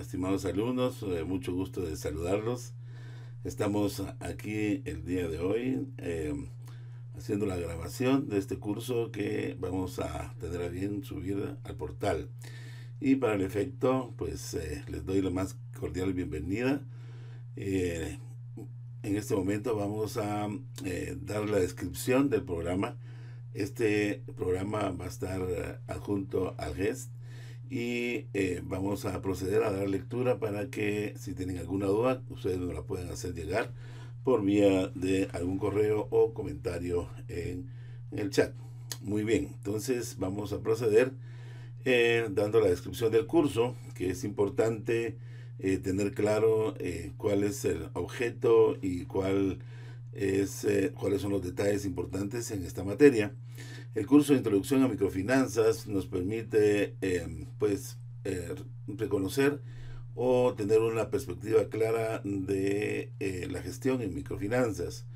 estimados alumnos, mucho gusto de saludarlos. Estamos aquí el día de hoy haciendo la grabación de este curso que vamos a tener a bien subir al portal. Y para el efecto, pues les doy la más cordial bienvenida. Eh, en este momento vamos a dar la descripción del programa. Este programa va a estar adjunto al GEST y vamos a proceder a dar lectura para que si tienen alguna duda ustedes nos la puedan hacer llegar por vía de algún correo o comentario en el chat. Muy bien, entonces vamos a proceder dando la descripción del curso, que es importante tener claro cuál es el objeto y cuáles son los detalles importantes en esta materia. El curso de Introducción a Microfinanzas nos permite reconocer o tener una perspectiva clara de la gestión en microfinanzas.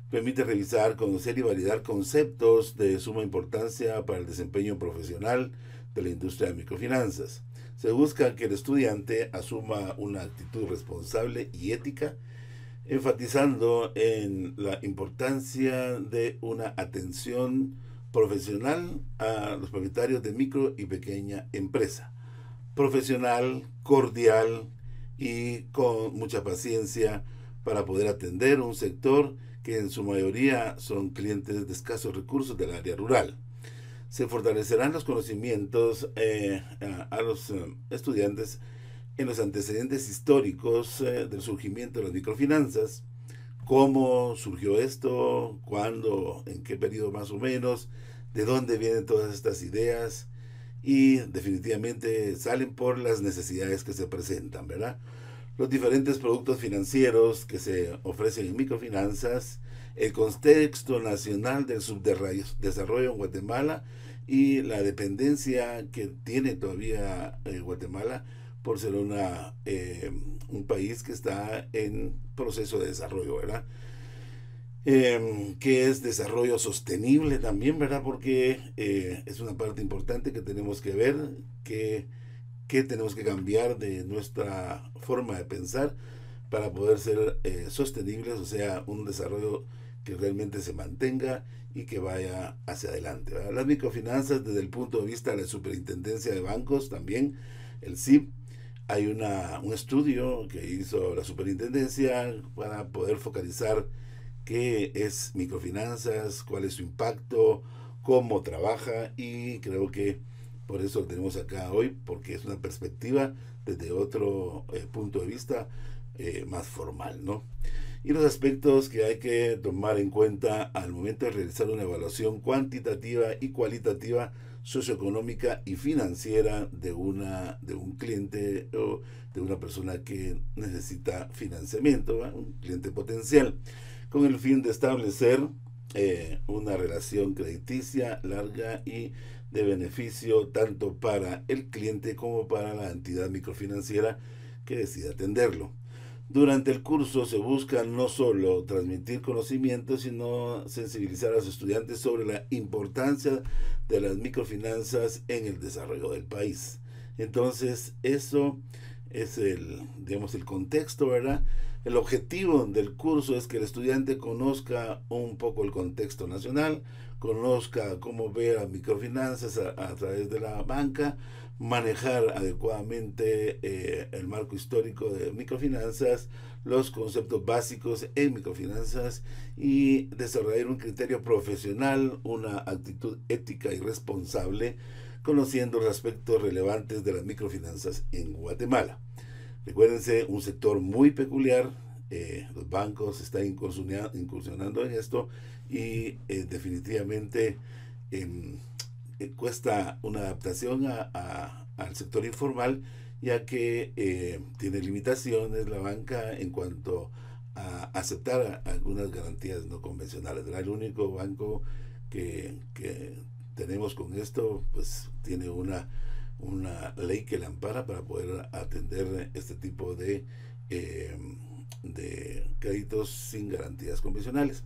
Permite revisar, conocer y validar conceptos de suma importancia para el desempeño profesional de la industria de microfinanzas. Se busca que el estudiante asuma una actitud responsable y ética, enfatizando en la importancia de una atención profesional a los propietarios de micro y pequeña empresa. Profesional, cordial y con mucha paciencia para poder atender un sector que en su mayoría son clientes de escasos recursos del área rural. Se fortalecerán los conocimientos a los estudiantes en los antecedentes históricos del surgimiento de las microfinanzas, cómo surgió esto, cuándo, en qué periodo más o menos, de dónde vienen todas estas ideas y definitivamente salen por las necesidades que se presentan, ¿verdad? Los diferentes productos financieros que se ofrecen en microfinanzas, el contexto nacional del subdesarrollo en Guatemala y la dependencia que tiene todavía Guatemala por ser un país que está en proceso de desarrollo, ¿verdad? Que es desarrollo sostenible también, ¿verdad? Porque es una parte importante que tenemos que ver, que tenemos que cambiar de nuestra forma de pensar para poder ser sostenibles, o sea, un desarrollo que realmente se mantenga y que vaya hacia adelante, ¿verdad? Las microfinanzas desde el punto de vista de la Superintendencia de Bancos, también el SIB, hay un estudio que hizo la Superintendencia para poder focalizar qué es microfinanzas, cuál es su impacto, cómo trabaja, y creo que por eso lo tenemos acá hoy, porque es una perspectiva desde otro punto de vista más formal, ¿no? Y los aspectos que hay que tomar en cuenta al momento de realizar una evaluación cuantitativa y cualitativa socioeconómica y financiera de un cliente o de una persona que necesita financiamiento, ¿verdad? Un cliente potencial, con el fin de establecer una relación crediticia larga y de beneficio tanto para el cliente como para la entidad microfinanciera que decida atenderlo. Durante el curso se busca no solo transmitir conocimientos, sino sensibilizar a los estudiantes sobre la importancia de las microfinanzas en el desarrollo del país. Entonces, eso es el contexto, ¿verdad? El objetivo del curso es que el estudiante conozca un poco el contexto nacional, conozca cómo ver a microfinanzas a través de la banca, manejar adecuadamente el marco histórico de microfinanzas, los conceptos básicos en microfinanzas y desarrollar un criterio profesional, una actitud ética y responsable, conociendo los aspectos relevantes de las microfinanzas en Guatemala. Recuérdense, un sector muy peculiar, los bancos están incursionando en esto y definitivamente cuesta una adaptación al sector informal, ya que tiene limitaciones la banca en cuanto a aceptar algunas garantías no convencionales. El único banco que tenemos con esto, pues tiene una ley que la ampara para poder atender este tipo de créditos sin garantías convencionales.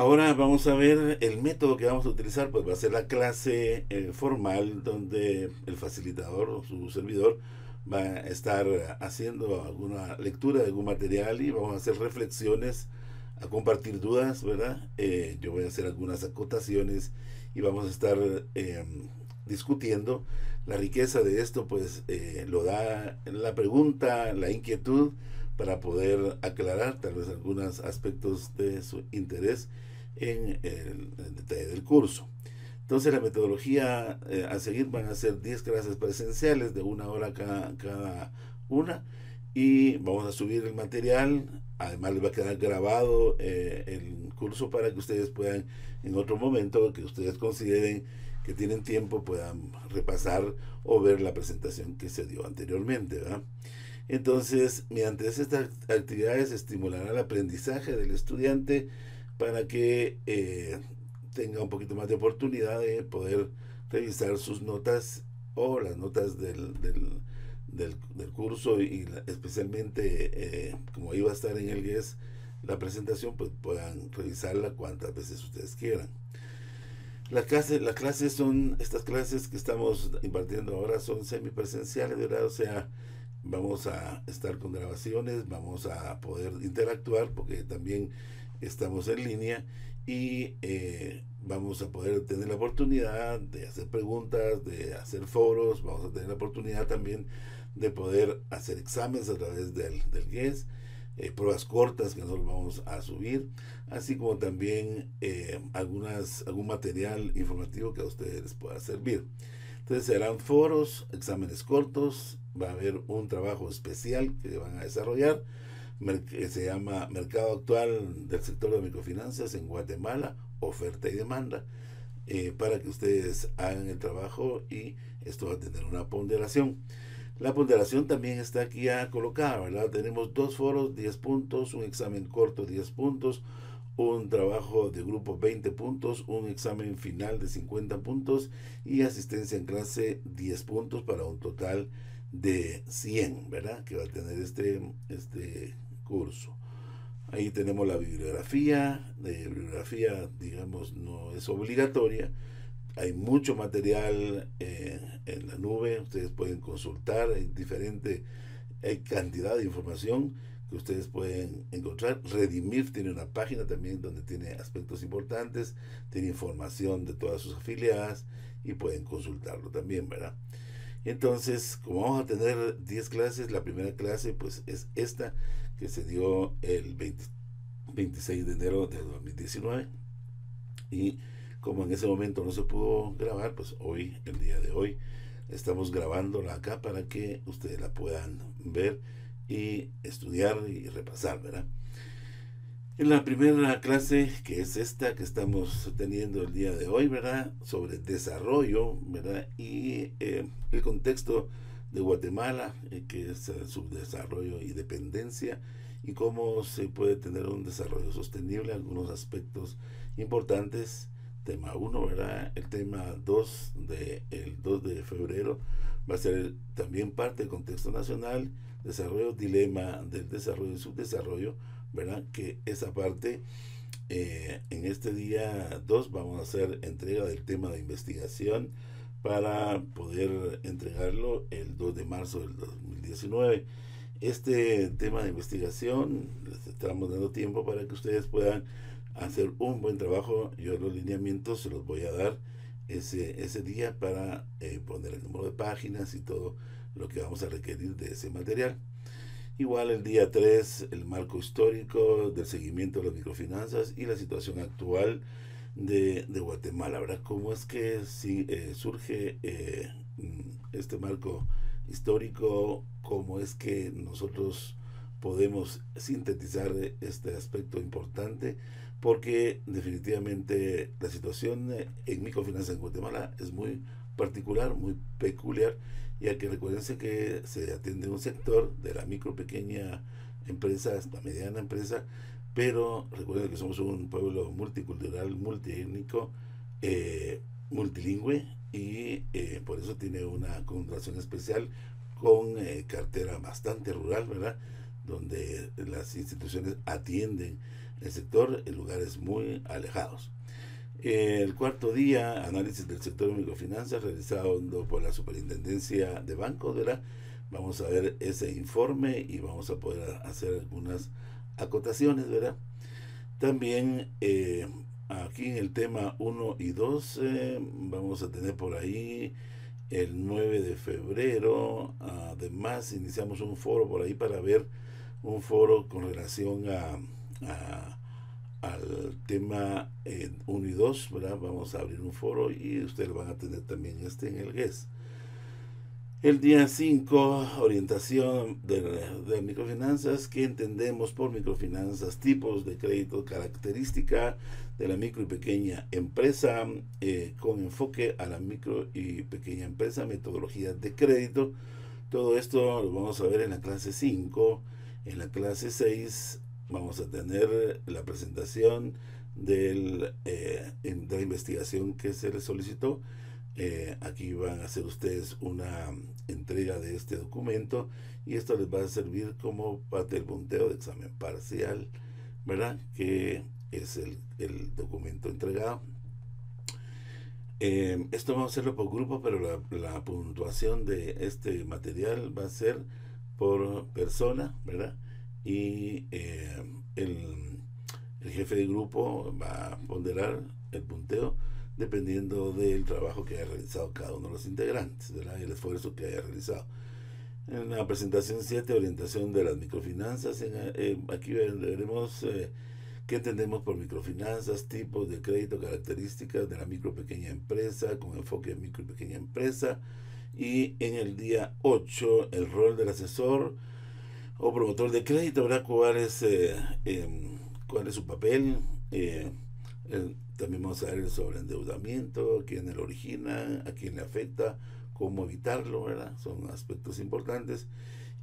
Ahora vamos a ver el método que vamos a utilizar, pues va a ser la clase formal donde el facilitador o su servidor va a estar haciendo alguna lectura de algún material y vamos a hacer reflexiones, a compartir dudas, ¿verdad? Yo voy a hacer algunas acotaciones y vamos a estar discutiendo. La riqueza de esto, pues, lo da la pregunta, la inquietud, para poder aclarar tal vez algunos aspectos de su interés en el detalle del curso. Entonces la metodología a seguir van a ser 10 clases presenciales de 1 hora cada una, y vamos a subir el material. Además les va a quedar grabado el curso para que ustedes puedan en otro momento que ustedes consideren que tienen tiempo puedan repasar o ver la presentación que se dio anteriormente, ¿verdad? Entonces, mediante estas actividades estimulará el aprendizaje del estudiante para que tenga un poquito más de oportunidad de poder revisar sus notas o las notas del curso, y especialmente como iba a estar en el GUES la presentación, pues puedan revisarla cuantas veces ustedes quieran. Las clases son, estas clases que estamos impartiendo ahora son semipresenciales, ¿verdad? O sea, vamos a estar con grabaciones, vamos a poder interactuar porque también estamos en línea, y vamos a poder tener la oportunidad de hacer preguntas, de hacer foros, vamos a tener la oportunidad también de poder hacer exámenes a través del GUES, pruebas cortas que nosotros vamos a subir, así como también algún material informativo que a ustedes les pueda servir. Entonces serán foros, exámenes cortos, va a haber un trabajo especial que van a desarrollar, que se llama Mercado Actual del Sector de Microfinanzas en Guatemala, oferta y demanda, para que ustedes hagan el trabajo, y esto va a tener una ponderación. La ponderación también está aquí ya colocada, ¿verdad? Tenemos 2 foros, 10 puntos, un examen corto, 10 puntos, un trabajo de grupo, 20 puntos, un examen final de 50 puntos y asistencia en clase, 10 puntos, para un total de 100, ¿verdad? Que va a tener este curso. Ahí tenemos la bibliografía. Bibliografía, digamos, no es obligatoria. Hay mucho material en la nube, ustedes pueden consultar, hay cantidad de información que ustedes pueden encontrar. Redimir tiene una página también donde tiene aspectos importantes, tiene información de todas sus afiliadas y pueden consultarlo también, ¿verdad? Entonces, como vamos a tener 10 clases, la primera clase pues es esta que se dio el 26 de enero de 2019, y como en ese momento no se pudo grabar, pues hoy, el día de hoy, estamos grabándola acá para que ustedes la puedan ver y estudiar y repasar, ¿verdad? En la primera clase, que es esta que estamos teniendo el día de hoy, ¿verdad? Sobre desarrollo, ¿verdad? Y el contexto de Guatemala, que es subdesarrollo y dependencia, y cómo se puede tener un desarrollo sostenible, algunos aspectos importantes. Tema 1, ¿verdad? El tema 2, el 2 de febrero, va a ser también parte del contexto nacional, desarrollo, dilema del desarrollo y subdesarrollo, ¿verdad? Que esa parte, en este día 2 vamos a hacer entrega del tema de investigación para poder entregarlo el 2 de marzo del 2019. Este tema de investigación les estamos dando tiempo para que ustedes puedan hacer un buen trabajo. Yo los lineamientos se los voy a dar ese día para poner el número de páginas y todo lo que vamos a requerir de ese material. Igual el día 3, el marco histórico del seguimiento de las microfinanzas y la situación actual de Guatemala, ¿verdad? ¿Cómo es que surge este marco histórico? ¿Cómo es que nosotros podemos sintetizar este aspecto importante? Porque definitivamente la situación en microfinanzas en Guatemala es muy particular, muy peculiar, ya que recuérdense que se atiende un sector de la micro, pequeña empresa hasta mediana empresa, pero recuerden que somos un pueblo multicultural, multiétnico, multilingüe, y por eso tiene una connotación especial con cartera bastante rural, ¿verdad? Donde las instituciones atienden el sector en lugares muy alejados. El cuarto día, análisis del sector de microfinanzas realizado por la Superintendencia de Bancos, ¿verdad? Vamos a ver ese informe y vamos a poder hacer algunas acotaciones, ¿verdad? También aquí en el tema 1 y 2 vamos a tener por ahí el 9 de febrero. Además, iniciamos un foro por ahí para ver un foro con relación a- al tema 1 y 2, ¿verdad? Vamos a abrir un foro y ustedes van a tener también en el GES. El día 5 orientación de microfinanzas. ¿Qué entendemos por microfinanzas? Tipos de crédito, característica de la micro y pequeña empresa, con enfoque a la micro y pequeña empresa, metodologías de crédito. Todo esto lo vamos a ver en la clase 5. En la clase 6 vamos a tener la presentación de la investigación que se les solicitó. Aquí van a hacer ustedes una entrega de este documento y esto les va a servir como parte del punteo de examen parcial, ¿verdad? Que es el documento entregado. Esto vamos a hacerlo por grupo, pero la puntuación de este material va a ser por persona, ¿verdad? Y el jefe de grupo va a ponderar el punteo dependiendo del trabajo que haya realizado cada uno de los integrantes, ¿verdad? Y el esfuerzo que haya realizado. En la presentación 7, orientación de las microfinanzas, aquí veremos qué entendemos por microfinanzas, tipos de crédito, características de la micro pequeña empresa, con enfoque en micro y pequeña empresa. Y en el día 8, el rol del asesor o promotor de crédito, ¿verdad? ¿Cuál es su papel? Eh, También vamos a ver sobre endeudamiento, quién lo origina, a quién le afecta, cómo evitarlo, ¿verdad? Son aspectos importantes.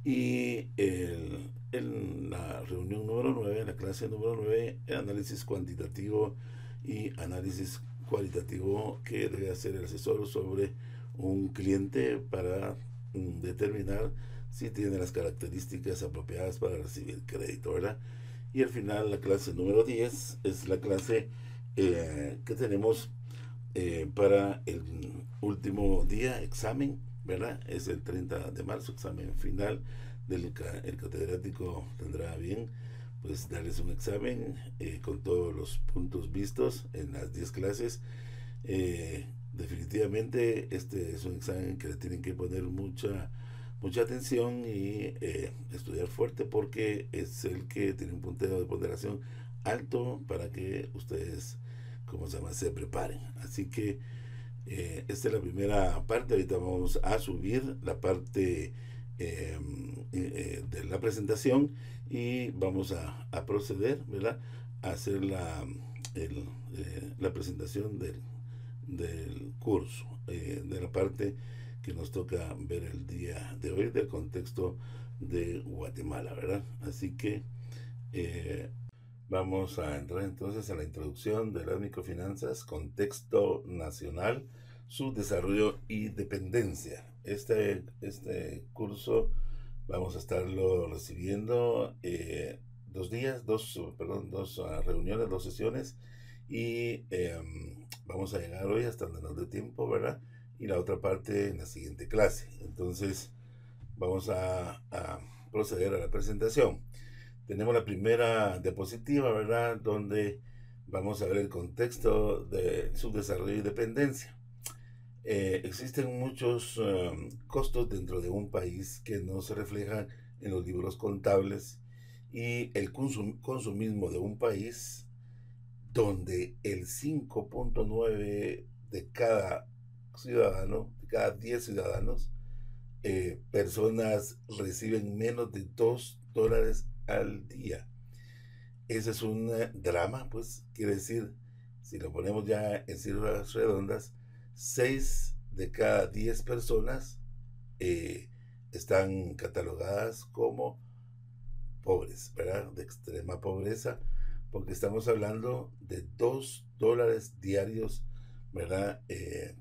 Y en la reunión número 9, en la clase número 9, el análisis cuantitativo y análisis cualitativo que debe hacer el asesor sobre un cliente para determinar si tiene las características apropiadas para recibir crédito, ¿verdad? Y al final, la clase número 10 es la clase que tenemos para el último día, examen, ¿verdad? Es el 30 de marzo, examen final. El catedrático tendrá bien pues darles un examen con todos los puntos vistos en las 10 clases. Definitivamente este es un examen que le tienen que poner mucha atención y estudiar fuerte porque es el que tiene un punteo de ponderación alto para que ustedes, como se llama, se preparen. Así que esta es la primera parte. Ahorita vamos a subir la parte de la presentación y vamos a proceder, ¿verdad? A hacer la presentación del curso, de la parte que nos toca ver el día de hoy del contexto de Guatemala, ¿verdad? Así que eh, vamos a entrar entonces a la introducción de las microfinanzas, contexto nacional, su desarrollo y dependencia. Este curso vamos a estarlo recibiendo 2 días, dos reuniones, 2 sesiones y vamos a llegar hoy hasta donde nos dé tiempo, ¿verdad? Y la otra parte en la siguiente clase. Entonces vamos a proceder a la presentación. Tenemos la primera diapositiva, ¿verdad? Donde vamos a ver el contexto de su desarrollo y dependencia. Existen muchos costos dentro de un país que no se reflejan en los libros contables y el consumismo de un país donde el 5.9 de cada ciudadano, de cada 10 ciudadanos, personas reciben menos de $2 al día. Ese es un drama, pues quiere decir, si lo ponemos ya en cifras redondas, 6 de cada 10 personas están catalogadas como pobres, ¿verdad? De extrema pobreza, porque estamos hablando de $2 diarios, ¿verdad?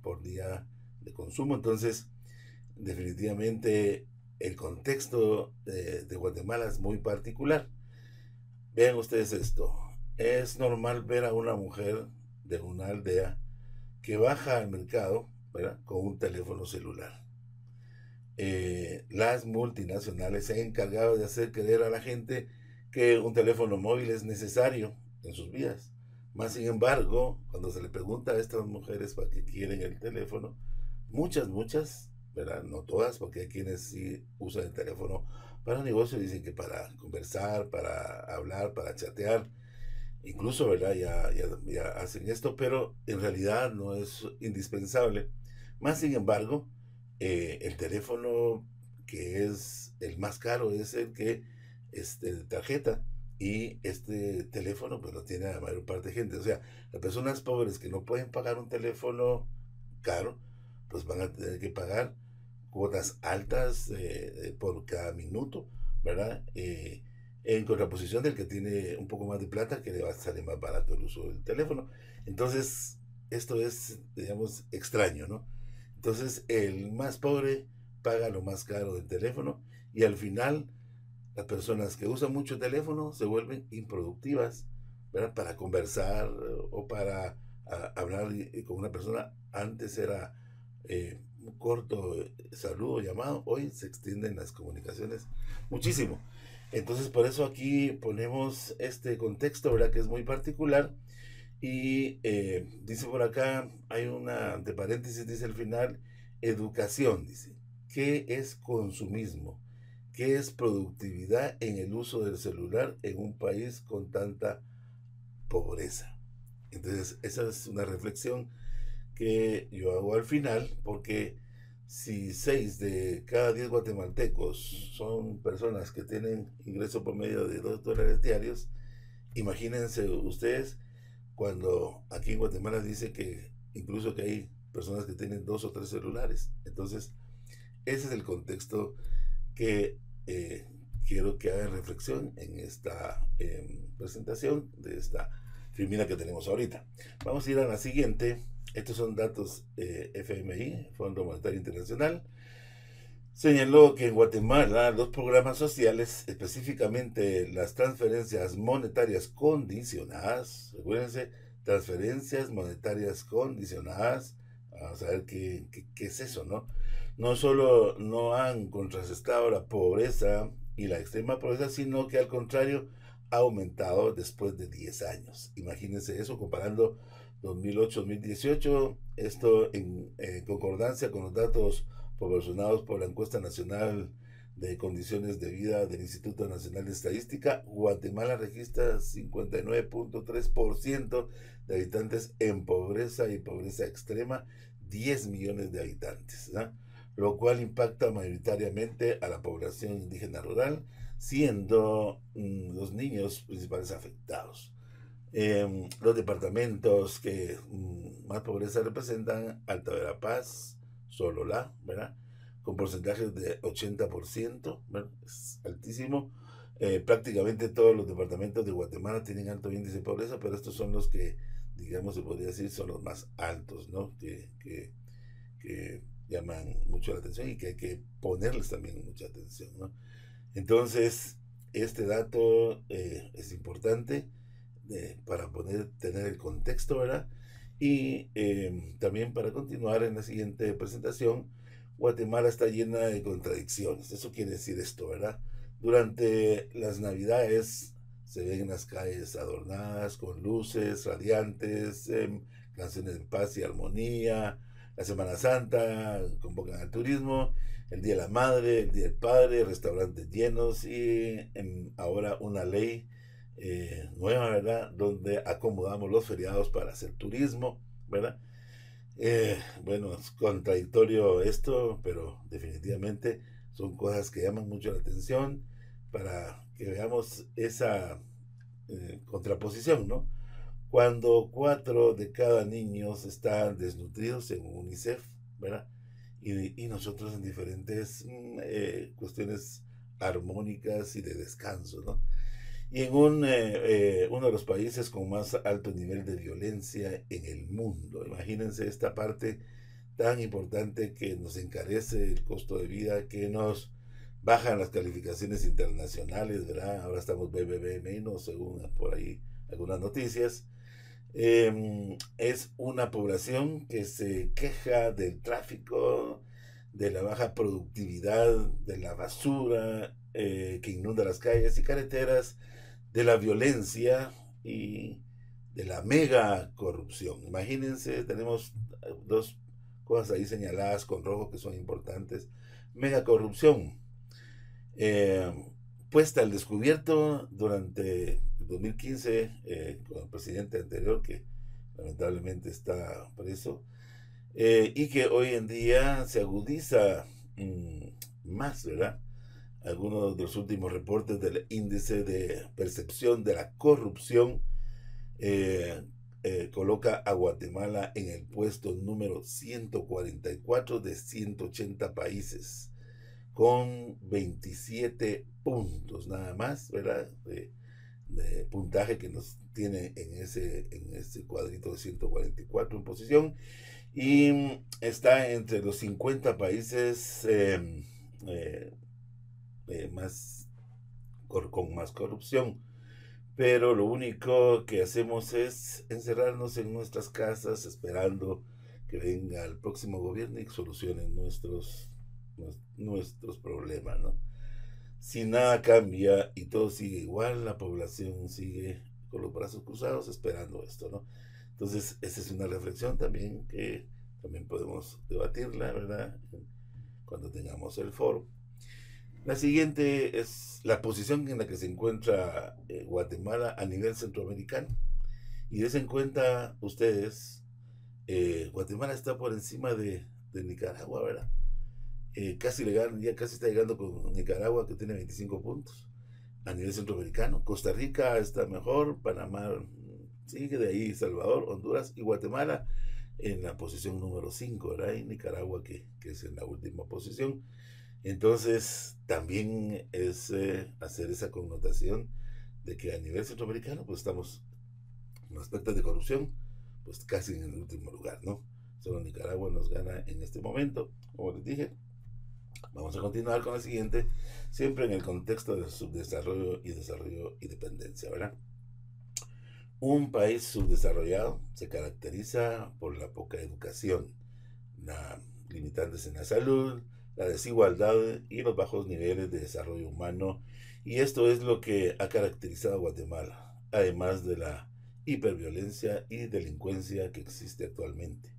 Por día de consumo. Entonces, definitivamente el contexto de Guatemala es muy particular. Vean ustedes esto. Es normal ver a una mujer de una aldea que baja al mercado, ¿verdad? Con un teléfono celular. las multinacionales se han encargado de hacer creer a la gente que un teléfono móvil es necesario en sus vidas. Más sin embargo, cuando se le pregunta a estas mujeres para qué quieren el teléfono, muchas, ¿verdad? No todas, porque hay quienes sí usan el teléfono para negocio, dicen que para conversar, para hablar, para chatear, incluso, ¿verdad? Ya hacen esto, pero en realidad no es indispensable. Más sin embargo, el teléfono que es el más caro es el que es de tarjeta. Y este teléfono pues lo tiene la mayor parte de gente. O sea, las personas pobres que no pueden pagar un teléfono caro, pues van a tener que pagar cuotas altas por cada minuto, ¿verdad? En contraposición del que tiene un poco más de plata, que le va a salir más barato el uso del teléfono. Entonces, esto es, digamos, extraño, ¿no? Entonces, el más pobre paga lo más caro del teléfono y al final las personas que usan mucho teléfono se vuelven improductivas, ¿verdad? Para conversar o para hablar con una persona. Antes era un corto saludo, llamado, hoy se extienden las comunicaciones muchísimo. Entonces por eso aquí ponemos este contexto, ¿verdad? Que es muy particular. Y dice por acá, hay una, de paréntesis, dice al final, educación, dice. ¿Qué es consumismo? ¿Qué es productividad en el uso del celular en un país con tanta pobreza? Entonces, esa es una reflexión que yo hago al final, porque si 6 de cada 10 guatemaltecos son personas que tienen ingreso por medio de $2 diarios, imagínense ustedes cuando aquí en Guatemala dice que incluso que hay personas que tienen 2 o 3 celulares. Entonces, ese es el contexto que quiero que hagan reflexión en esta presentación de esta filmina que tenemos ahorita. Vamos a ir a la siguiente. Estos son datos FMI, Fondo Monetario Internacional. Señaló que en Guatemala los programas sociales, específicamente las transferencias monetarias condicionadas, recuérdense, transferencias monetarias condicionadas, vamos a ver qué es eso, ¿no? No solo no han contrarrestado la pobreza y la extrema pobreza, sino que al contrario ha aumentado después de 10 años. Imagínense eso comparando 2008-2018, esto en concordancia con los datos proporcionados por la encuesta nacional de condiciones de vida del Instituto Nacional de Estadística. Guatemala registra 59.3% de habitantes en pobreza y pobreza extrema, 10 millones de habitantes, ¿no? Lo cual impacta mayoritariamente a la población indígena rural, siendo los niños principales afectados. Los departamentos que más pobreza representan: Alta Verapaz, Sololá, ¿verdad? Con porcentajes de 80%, ¿verdad? Es altísimo. Prácticamente todos los departamentos de Guatemala tienen alto índice de pobreza, pero estos son los que, digamos, se podría decir, son los más altos, ¿no? Que llaman mucho la atención y que hay que ponerles también mucha atención, ¿no? Entonces, este dato es importante para poder tener el contexto, ¿verdad? Y también para continuar en la siguiente presentación, Guatemala está llena de contradicciones. Eso quiere decir esto, ¿verdad? Durante las Navidades se ven las calles adornadas con luces radiantes, canciones de paz y armonía. La Semana Santa convocan al turismo, el Día de la Madre, el Día del Padre, restaurantes llenos y ahora una ley nueva, ¿verdad? Donde acomodamos los feriados para hacer turismo, ¿verdad? Bueno, es contradictorio esto, pero definitivamente son cosas que llaman mucho la atención para que veamos esa contraposición, ¿no? Cuando 4 de cada niños están desnutridos en UNICEF, ¿verdad? Y nosotros en diferentes cuestiones armónicas y de descanso, ¿no? Y en uno de los países con más alto nivel de violencia en el mundo. Imagínense esta parte tan importante que nos encarece el costo de vida, que nos bajan las calificaciones internacionales, ¿verdad? Ahora estamos BBB menos, según por ahí algunas noticias. Es una población que se queja del tráfico, de la baja productividad, de la basura que inunda las calles y carreteras, de la violencia y de la mega corrupción. Imagínense, tenemos dos cosas ahí señaladas con rojo que son importantes. Mega corrupción, eh, puesta al descubierto durante el 2015 con el presidente anterior que lamentablemente está preso, y que hoy en día se agudiza más, ¿verdad? Algunos de los últimos reportes del índice de percepción de la corrupción eh, coloca a Guatemala en el puesto número 144 de 180 países, con 27 puntos nada más, ¿verdad? De puntaje que nos tiene en ese cuadrito de 144 en posición, y está entre los 50 países eh, más con más corrupción. Pero lo único que hacemos es encerrarnos en nuestras casas esperando que venga el próximo gobierno y solucione nuestros problemas, ¿no? Si nada cambia y todo sigue igual, la población sigue con los brazos cruzados esperando esto, ¿no? Entonces, esa es una reflexión también que también podemos debatirla, ¿verdad? Cuando tengamos el foro. La siguiente es la posición en la que se encuentra Guatemala a nivel centroamericano. Y des en cuenta ustedes, Guatemala está por encima de Nicaragua, ¿verdad? Ya casi está llegando con Nicaragua, que tiene 25 puntos a nivel centroamericano. Costa Rica está mejor, Panamá sigue, de ahí Salvador, Honduras y Guatemala en la posición número 5, ¿verdad? Y Nicaragua que es en la última posición. Entonces, también es hacer esa connotación de que a nivel centroamericano, pues estamos en aspectos de corrupción, pues casi en el último lugar, ¿no? Solo Nicaragua nos gana en este momento, como les dije. Vamos a continuar con la siguiente, siempre en el contexto de subdesarrollo y desarrollo y dependencia, ¿verdad? Un país subdesarrollado se caracteriza por la poca educación, la limitantes en la salud, la desigualdad y los bajos niveles de desarrollo humano. Y esto es lo que ha caracterizado a Guatemala, además de la hiperviolencia y delincuencia que existe actualmente.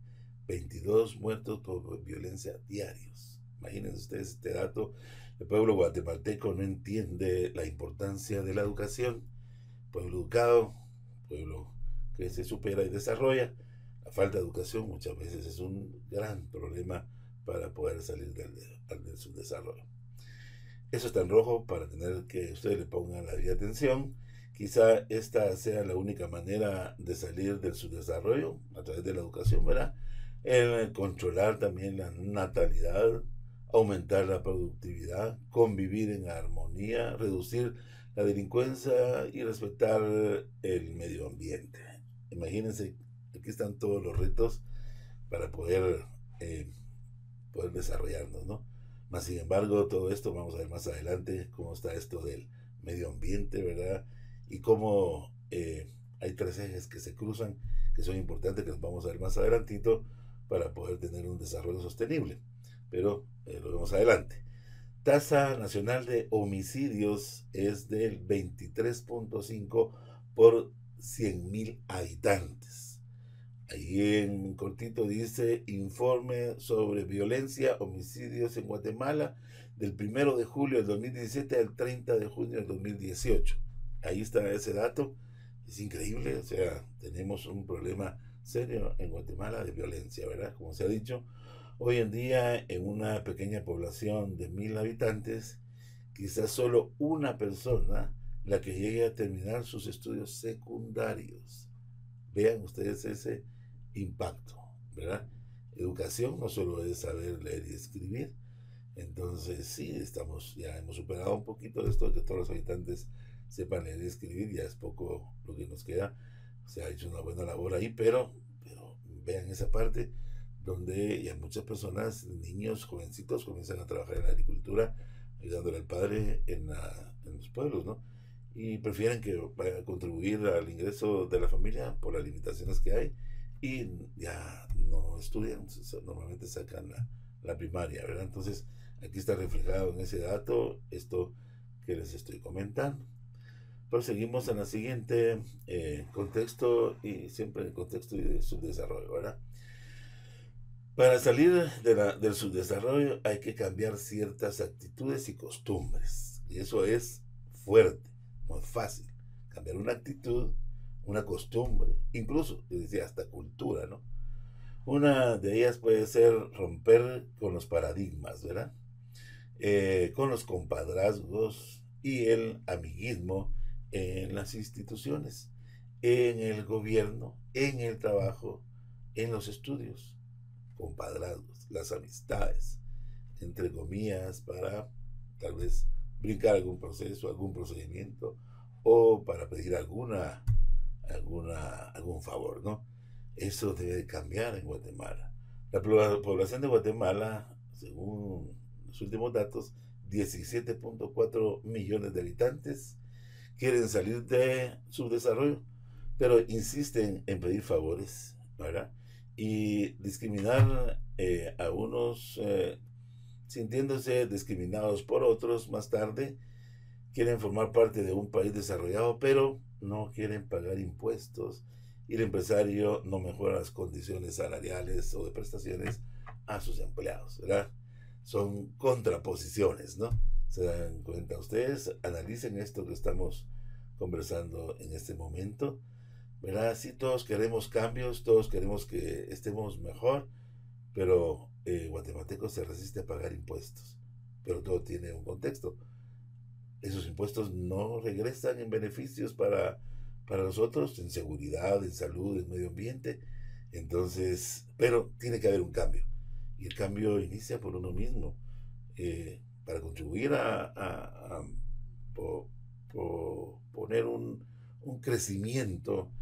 22 muertos por violencia diarios. Imagínense ustedes este dato. El pueblo guatemalteco no entiende la importancia de la educación. Pueblo educado, pueblo que se supera y desarrolla. La falta de educación muchas veces es un gran problema para poder salir del subdesarrollo. Eso está en rojo para tener que ustedes le pongan la debida atención. Quizá esta sea la única manera de salir del subdesarrollo a través de la educación, ¿verdad? El controlar también la natalidad, aumentar la productividad, convivir en armonía, reducir la delincuencia y respetar el medio ambiente. Imagínense, aquí están todos los retos para eh, poder desarrollarnos, ¿no? Más sin embargo, todo esto vamos a ver más adelante cómo está esto del medio ambiente, ¿verdad? Y cómo hay tres ejes que se cruzan, que son importantes, que los vamos a ver más adelantito para poder tener un desarrollo sostenible. Pero lo vemos adelante. Tasa nacional de homicidios es del 23.5 por 100.000 habitantes. Ahí en cortito dice informe sobre violencia, homicidios en Guatemala del 1 de julio del 2017 al 30 de junio del 2018. Ahí está ese dato. Es increíble, o sea, tenemos un problema serio en Guatemala de violencia, ¿verdad? Como se ha dicho, hoy en día en una pequeña población de 1.000 habitantes, quizás solo una persona la que llegue a terminar sus estudios secundarios. Vean ustedes ese impacto, ¿verdad? Educación no solo es saber leer y escribir. Entonces sí, ya hemos superado un poquito esto de que todos los habitantes sepan leer y escribir, ya es poco lo que nos queda. Se ha hecho una buena labor ahí, pero vean esa parte donde ya muchas personas, niños, jovencitos, comienzan a trabajar en la agricultura, ayudándole al padre en los pueblos, ¿no? Y prefieren que vaya a contribuir al ingreso de la familia por las limitaciones que hay y ya no estudian, normalmente sacan la primaria, ¿verdad? Entonces, aquí está reflejado en ese dato esto que les estoy comentando. Proseguimos en la siguiente contexto, y siempre en el contexto de subdesarrollo, ¿verdad? Para salir del subdesarrollo hay que cambiar ciertas actitudes y costumbres. Y eso es fuerte, no es fácil. Cambiar una actitud, una costumbre, incluso, yo decía, hasta cultura, ¿no? Una de ellas puede ser romper con los paradigmas, ¿verdad? Con los compadrazgos y el amiguismo en las instituciones, en el gobierno, en el trabajo, en los estudios. Compadrazgos, las amistades, entre comillas, para tal vez brincar algún proceso, algún procedimiento, o para pedir algún favor, ¿no? Eso debe cambiar en Guatemala. La población de Guatemala, según los últimos datos, 17.4 millones de habitantes quieren salir de su desarrollo, pero insisten en pedir favores, ¿verdad? Y discriminar a unos, sintiéndose discriminados por otros más tarde, quieren formar parte de un país desarrollado, pero no quieren pagar impuestos, y el empresario no mejora las condiciones salariales o de prestaciones a sus empleados, ¿verdad? Son contraposiciones, ¿no? ¿Se dan cuenta ustedes? Analicen esto que estamos conversando en este momento, ¿verdad? Sí, todos queremos cambios, todos queremos que estemos mejor, pero guatemalteco se resiste a pagar impuestos. Pero todo tiene un contexto. Esos impuestos no regresan en beneficios para nosotros, en seguridad, en salud, en medio ambiente. Entonces, pero tiene que haber un cambio. Y el cambio inicia por uno mismo. Para contribuir a poner un crecimiento,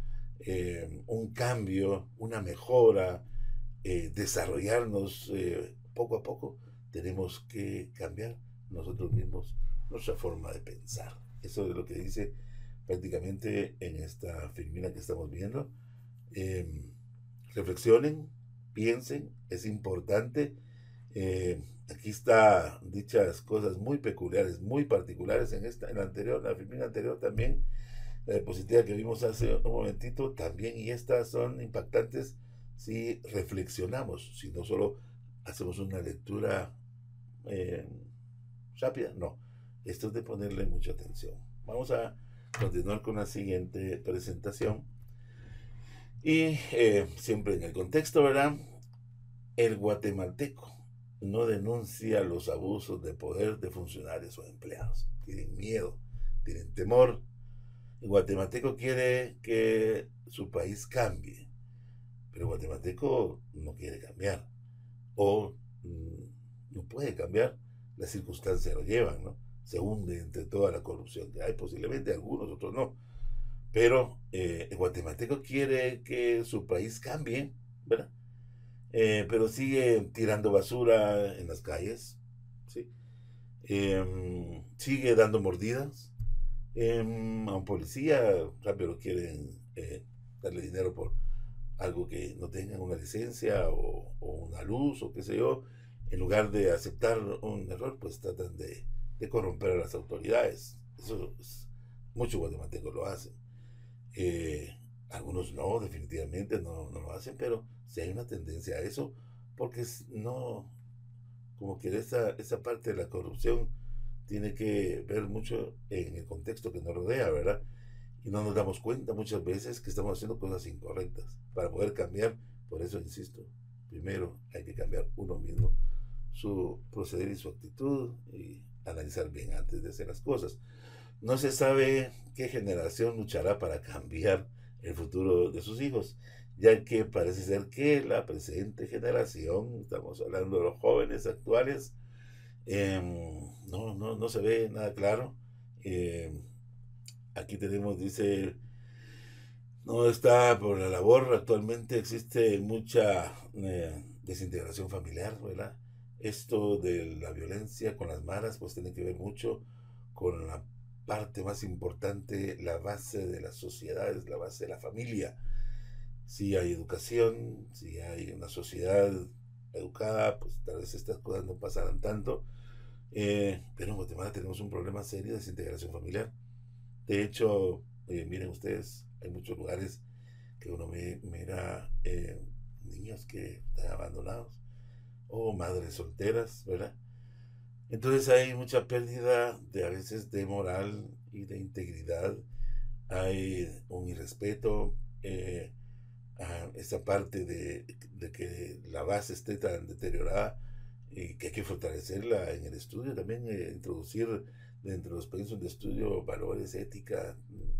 un cambio, una mejora, desarrollarnos poco a poco, tenemos que cambiar nosotros mismos nuestra forma de pensar. Eso es lo que dice prácticamente en esta filmina que estamos viendo. Eh, Reflexionen, piensen, es importante. Aquí está dichas cosas muy peculiares, muy particulares en la anterior, la filmina anterior también, la diapositiva que vimos hace un momentito, también, y estas son impactantes si reflexionamos, si no solo hacemos una lectura eh, rápida, no. Esto es de ponerle mucha atención. Vamos a continuar con la siguiente presentación. Y siempre en el contexto, ¿verdad? El guatemalteco no denuncia los abusos de poder de funcionarios o empleados. Tienen miedo, tienen temor. El guatemalteco quiere que su país cambie, pero el guatemalteco no quiere cambiar. O no puede cambiar, las circunstancias lo llevan, ¿no? Se hunde entre toda la corrupción que hay, posiblemente algunos, otros no. Pero el guatemalteco quiere que su país cambie, ¿verdad? Pero sigue tirando basura en las calles, ¿sí? Sigue dando mordidas a un policía, rápido quieren darle dinero por algo que no tengan una licencia o una luz o qué sé yo. En lugar de aceptar un error, pues tratan de corromper a las autoridades. Eso es, muchos guatemaltecos lo hacen. Algunos no, definitivamente no lo hacen, pero si hay una tendencia a eso, porque no, como que esa parte de la corrupción tiene que ver mucho en el contexto que nos rodea, ¿verdad? Y no nos damos cuenta muchas veces que estamos haciendo cosas incorrectas. Para poder cambiar, por eso insisto, primero hay que cambiar uno mismo, su proceder y su actitud, y analizar bien antes de hacer las cosas. No se sabe qué generación luchará para cambiar el futuro de sus hijos, ya que parece ser que la presente generación, estamos hablando de los jóvenes actuales, no se ve nada claro. Aquí tenemos, dice, no está por la labor. Actualmente existe mucha desintegración familiar, ¿verdad? Esto de la violencia con las maras, pues tiene que ver mucho con la parte más importante, la base de las sociedades, la base de la familia. Si hay educación, si hay una sociedad educada, pues tal vez estas cosas no pasarán tanto. Pero en Guatemala tenemos un problema serio de desintegración familiar. De hecho, miren ustedes, hay muchos lugares que uno mira niños que están abandonados o madres solteras, ¿verdad? Entonces hay mucha pérdida de a veces de moral y de integridad, hay un irrespeto, a esa parte de que la base esté tan deteriorada y que hay que fortalecerla en el estudio, también introducir dentro de los países de estudio valores, ética,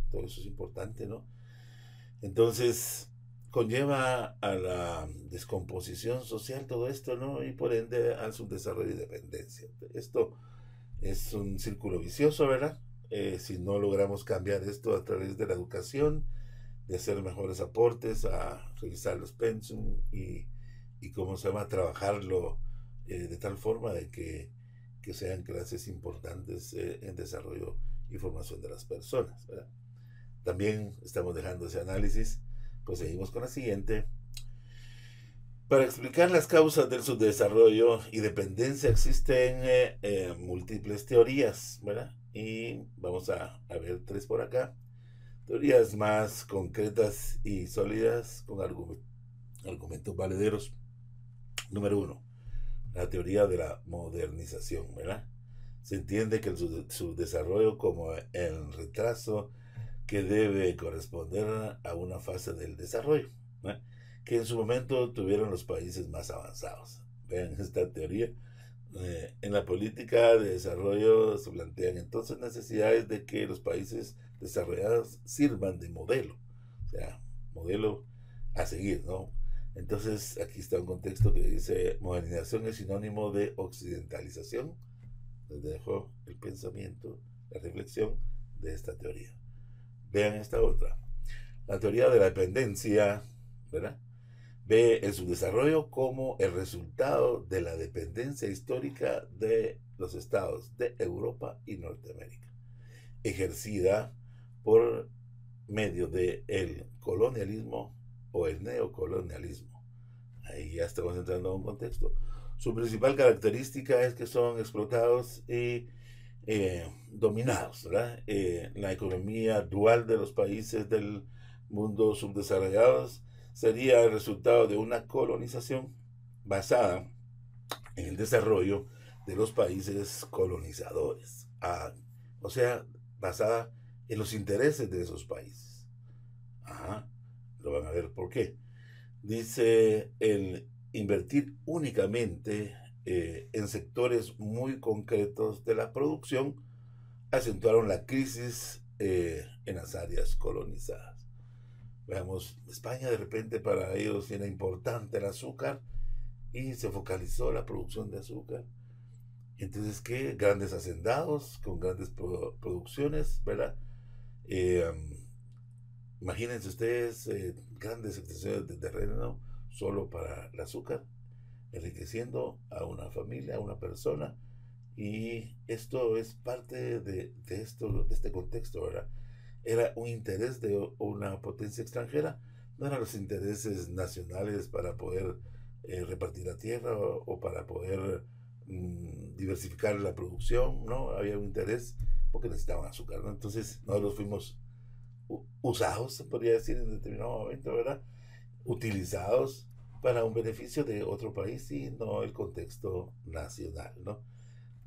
todo eso es importante, ¿no? Entonces, conlleva a la descomposición social todo esto, ¿no? Y por ende al subdesarrollo y dependencia. Esto es un círculo vicioso, ¿verdad? Si no logramos cambiar esto a través de la educación, de hacer mejores aportes, a revisar los pensum y cómo se llama, trabajarlo de tal forma de que sean clases importantes en desarrollo y formación de las personas, ¿verdad? También estamos dejando ese análisis, pues seguimos con la siguiente. Para explicar las causas del subdesarrollo y dependencia existen múltiples teorías, ¿verdad? Y vamos a ver tres por acá. Teorías más concretas y sólidas con argumentos valederos. Número uno, la teoría de la modernización, ¿verdad? Se entiende que el subdesarrollo como el retraso que debe corresponder a una fase del desarrollo, ¿no? Que en su momento tuvieron los países más avanzados. Vean esta teoría. En la política de desarrollo se plantean entonces necesidades de que los países desarrollados sirvan de modelo, o sea, modelo a seguir, ¿no? Entonces aquí está un contexto que dice modernización es sinónimo de occidentalización. Les dejo el pensamiento, la reflexión de esta teoría. Vean esta otra. La teoría de la dependencia, ¿verdad? Ve el subdesarrollo como el resultado de la dependencia histórica de los estados de Europa y Norteamérica, ejercida por medio del colonialismo o el neocolonialismo. Ahí ya estamos entrando a un contexto. Su principal característica es que son explotados y dominados, ¿verdad? La economía dual de los países del mundo subdesarrollados sería el resultado de una colonización basada en el desarrollo de los países colonizadores, o sea, basada en los intereses de esos países. Ajá, lo van a ver por qué. Dice el invertir únicamente en sectores muy concretos de la producción acentuaron la crisis en las áreas colonizadas. Veamos, España de repente para ellos era importante el azúcar y se focalizó la producción de azúcar. Entonces, ¿qué? Grandes hacendados con grandes producciones, ¿verdad? Eh, Imagínense ustedes grandes extensiones de terreno solo para el azúcar, enriqueciendo a una familia, a una persona. Y esto es parte de este contexto, ¿verdad? Era un interés de una potencia extranjera, no eran los intereses nacionales para poder repartir la tierra o para poder diversificar la producción, ¿no? Había un interés porque necesitaban azúcar, ¿no? Entonces nosotros fuimos usados, se podría decir en determinado momento, ¿verdad? Utilizados para un beneficio de otro país y no el contexto nacional, ¿no?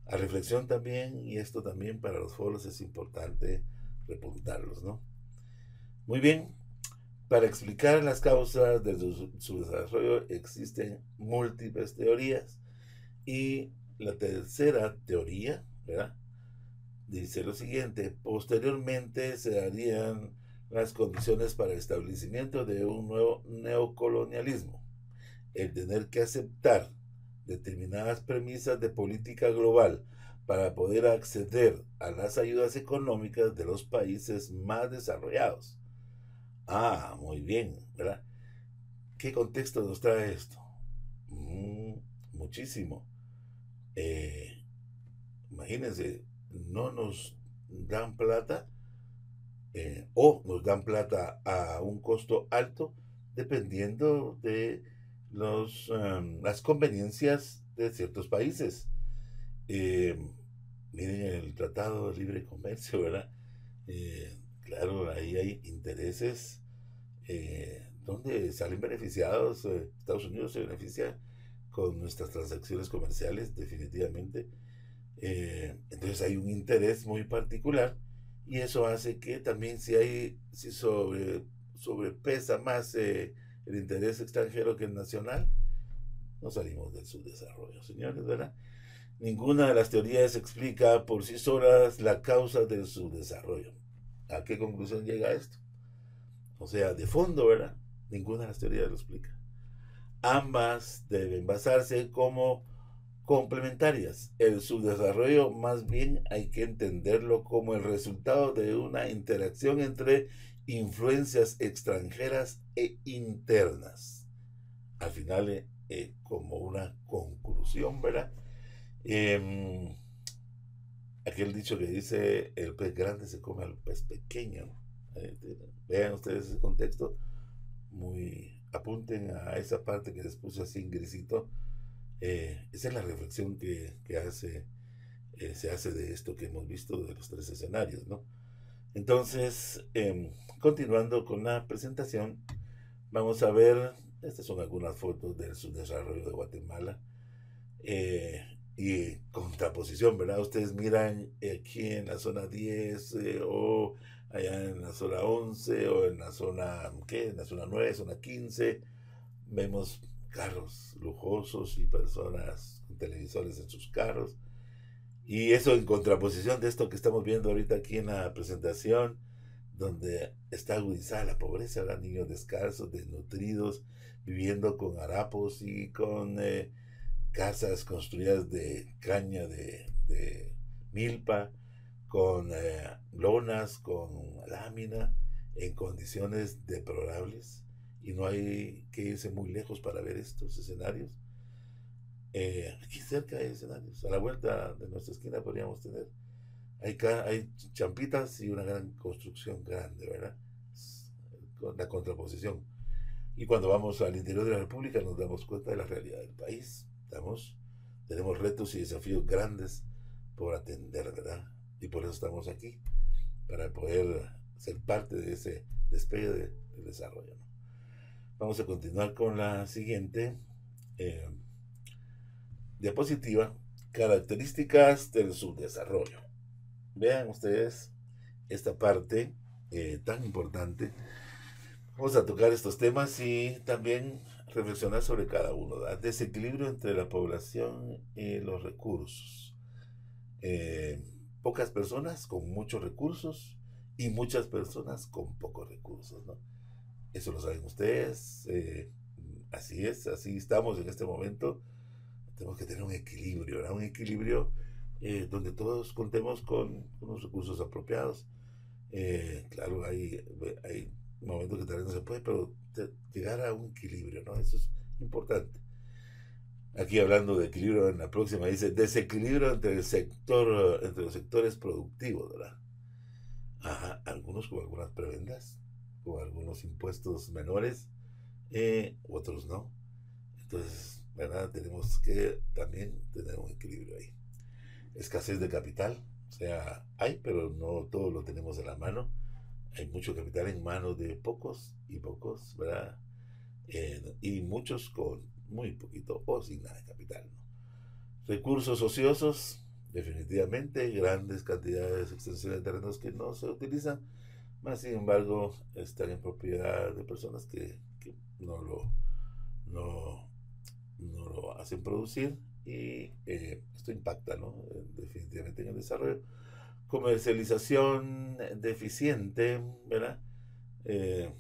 A reflexión también, y esto también para los foros es importante repuntarlos, ¿no? Muy bien, para explicar las causas de su desarrollo existen múltiples teorías y la tercera teoría, ¿verdad? Dice lo siguiente: posteriormente se darían las condiciones para el establecimiento de un nuevo neocolonialismo, el tener que aceptar determinadas premisas de política global para poder acceder a las ayudas económicas de los países más desarrollados. Muy bien, ¿verdad? ¿Qué contexto nos trae esto? Muchísimo. Eh, Imagínense, no nos dan plata o nos dan plata a un costo alto dependiendo de las conveniencias de ciertos países. Eh, Miren el Tratado de Libre Comercio, ¿verdad? Claro, ahí hay intereses donde salen beneficiados. Estados Unidos se beneficia con nuestras transacciones comerciales, definitivamente. Entonces hay un interés muy particular y eso hace que también si sobrepesa más el interés extranjero que el nacional, no salimos del subdesarrollo, señores, ¿verdad? Ninguna de las teorías explica por sí solas la causa del subdesarrollo. ¿A qué conclusión llega esto? O sea, de fondo, ¿verdad? Ninguna de las teorías lo explica. Ambas deben basarse como complementarias. El subdesarrollo más bien hay que entenderlo como el resultado de una interacción entre influencias extranjeras e internas. Al final, como una conclusión, ¿verdad? Eh, Aquel dicho que dice el pez grande se come al pez pequeño, ¿no? Vean ustedes ese contexto, muy apunten a esa parte que les puse así en grisito. Esa es la reflexión se hace de esto que hemos visto de los tres escenarios, ¿no? Entonces, continuando con la presentación, vamos a ver, estas son algunas fotos del subdesarrollo de Guatemala y contraposición, ¿verdad? Ustedes miran aquí en la zona 10 o allá en la zona 11 o en la zona, ¿qué? En la zona 9, zona 15, vemos carros lujosos y personas con televisores en sus carros. Y eso en contraposición de esto que estamos viendo ahorita aquí en la presentación, donde está agudizada la pobreza, ¿verdad? Niños descalzos, desnutridos, viviendo con harapos y con casas construidas de caña de milpa, con lonas, con lámina, en condiciones deplorables. Y no hay que irse muy lejos para ver estos escenarios. Aquí cerca hay escenarios. A la vuelta de nuestra esquina podríamos tener. Hay champitas y una gran construcción grande, ¿verdad? Con la contraposición. Y cuando vamos al interior de la República nos damos cuenta de la realidad del país. Tenemos retos y desafíos grandes por atender, ¿verdad? Y por eso estamos aquí, para poder ser parte de ese despegue del desarrollo, ¿no? Vamos a continuar con la siguiente eh, diapositiva, características del subdesarrollo. Vean ustedes esta parte tan importante. Vamos a tocar estos temas y también reflexionar sobre cada uno. ¿Verdad? Desequilibrio entre la población y los recursos. Eh, Pocas personas con muchos recursos y muchas personas con pocos recursos, ¿no? Eso lo saben ustedes. Así es, así estamos en este momento. Tenemos que tener un equilibrio, ¿verdad? Un equilibrio donde todos contemos con unos recursos apropiados. Claro, hay momentos que tal vez no se puede, pero llegar a un equilibrio, ¿no? Eso es importante. Aquí hablando de equilibrio, en la próxima dice desequilibrio entre los sectores productivos, ¿verdad? Ajá, algunos con algunas prebendas, con algunos impuestos menores, otros no. Entonces, ¿verdad? Tenemos que también tener un equilibrio ahí. Escasez de capital, o sea, hay, pero no todo lo tenemos a la mano. Hay mucho capital en manos de pocos y pocos, ¿verdad? Y muchos con muy poquito o sin nada de capital, ¿no? Recursos ociosos, definitivamente, grandes cantidades, extensiones de terrenos que no se utilizan, más sin embargo están en propiedad de personas que no, no lo hacen producir y esto impacta, ¿no? Definitivamente en el desarrollo. Comercialización deficiente, ¿verdad? Eh,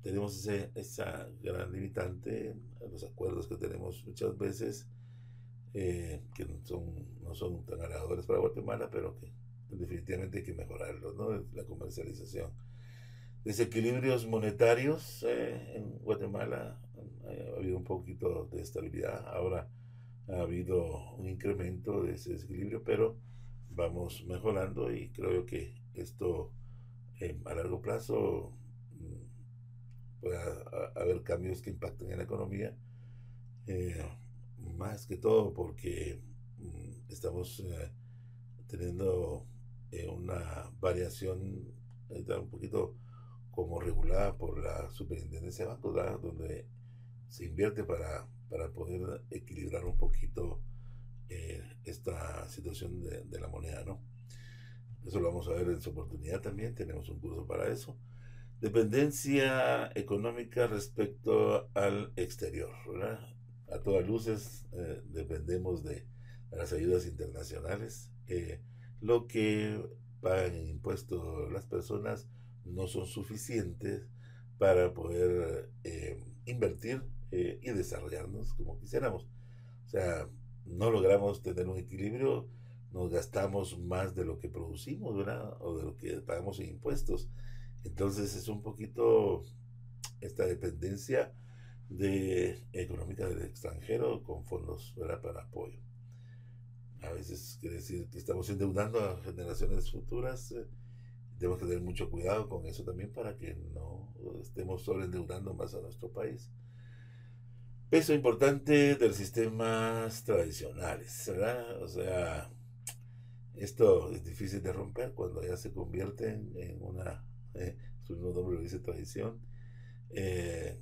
Tenemos esa gran limitante, los acuerdos que tenemos muchas veces, que no son tan halagadores para Guatemala, pero que definitivamente hay que mejorarlos, ¿no? La comercialización. Desequilibrios monetarios en Guatemala, ha habido un poquito de estabilidad, ahora ha habido un incremento de ese desequilibrio, pero vamos mejorando y creo que esto a largo plazo pueda haber cambios que impacten en la economía eh, más que todo porque estamos teniendo una variación un poquito como regulada por la Superintendencia de Bancos, ¿verdad? Donde se invierte para poder equilibrar un poquito esta situación de la moneda, ¿no? Eso lo vamos a ver en su oportunidad también, tenemos un curso para eso. Dependencia económica respecto al exterior, ¿verdad? A todas luces dependemos de las ayudas internacionales. Lo que pagan en impuestos las personas no son suficientes para poder invertir y desarrollarnos como quisiéramos. O sea, no logramos tener un equilibrio, nos gastamos más de lo que producimos, ¿verdad? O de lo que pagamos en impuestos. Entonces es un poquito esta dependencia económica del extranjero con fondos, ¿verdad? Para apoyo. A veces quiere decir que estamos endeudando a generaciones futuras. Tenemos que tener mucho cuidado con eso también para que no estemos sobreendeudando más a nuestro país. Peso importante de los sistemas tradicionales, ¿verdad? O sea, esto es difícil de romper cuando ya se convierten en una, su mismo nombre lo dice, tradición. Eh,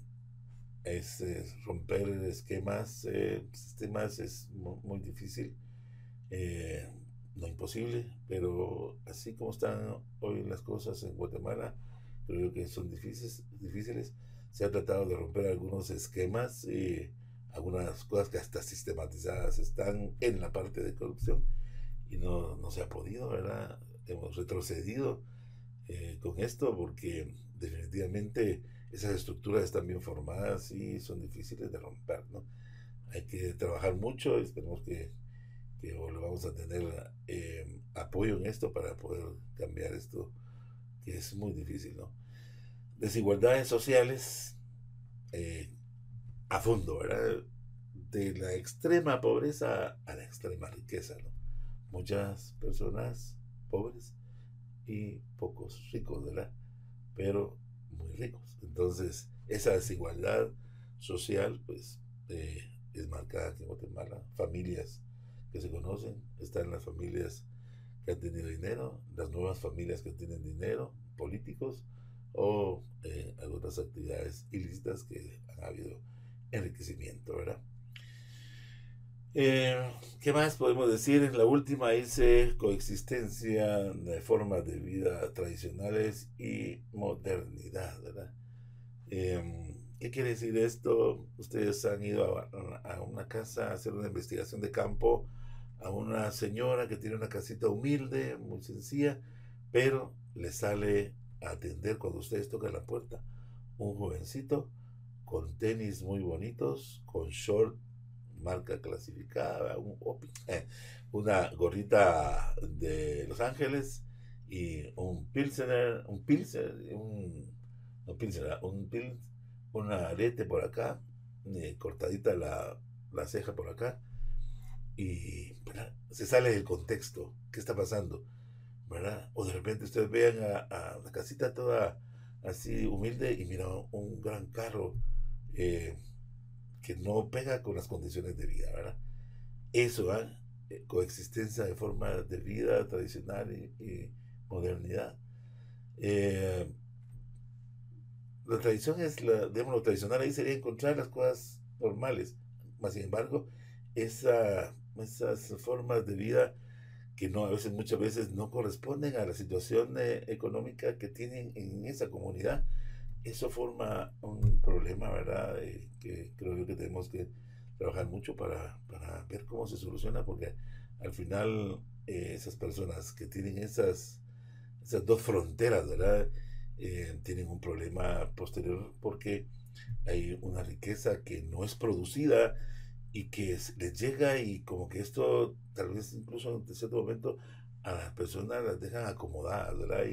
es romper esquemas, sistemas es muy difícil, eh, no imposible, pero así como están hoy las cosas en Guatemala, creo que son difíciles. Se ha tratado de romper algunos esquemas y algunas cosas que hasta sistematizadas están en la parte de corrupción y no se ha podido, ¿verdad? Hemos retrocedido con esto porque definitivamente esas estructuras están bien formadas y son difíciles de romper, ¿no? Hay que trabajar mucho y esperemos que volvamos a tener apoyo en esto para poder cambiar esto, que es muy difícil, ¿no? Desigualdades sociales eh, a fondo, ¿verdad? De la extrema pobreza a la extrema riqueza, ¿no? Muchas personas pobres y pocos ricos, ¿verdad? Pero muy ricos. Entonces, esa desigualdad social, pues, es marcada aquí en Guatemala. Familias que se conocen, están las familias que han tenido dinero, las nuevas familias que tienen dinero, políticos o algunas actividades ilícitas que han habido enriquecimiento, ¿verdad? ¿Qué más podemos decir? En la última dice coexistencia de formas de vida tradicionales y modernidad, ¿verdad? ¿Qué quiere decir esto? Ustedes han ido a una casa a hacer una investigación de campo a una señora que tiene una casita humilde, muy sencilla, pero le sale a atender cuando ustedes tocan la puerta un jovencito con tenis muy bonitos, con short marca clasificada, una gorrita de Los Ángeles y un pilsener, una arete por acá, cortadita la ceja por acá, y ¿verdad? Se sale del contexto, ¿qué está pasando? ¿Verdad? O de repente ustedes vean a la casita toda así humilde y mira un gran carro eh, que no pega con las condiciones de vida, ¿verdad? Eso, ¿eh? Coexistencia de forma de vida tradicional y modernidad. Eh, la tradición es, digamos, lo tradicional ahí sería encontrar las cosas normales. Más sin embargo, esas formas de vida que no, a veces, muchas veces no corresponden a la situación económica que tienen en esa comunidad, eso forma un problema, ¿verdad? Que creo yo que tenemos que trabajar mucho para ver cómo se soluciona, porque al final esas personas que tienen esas dos fronteras, ¿verdad? Tienen un problema posterior porque hay una riqueza que no es producida y que les llega y como que esto tal vez incluso en cierto momento a las personas las dejan acomodadas, ¿verdad?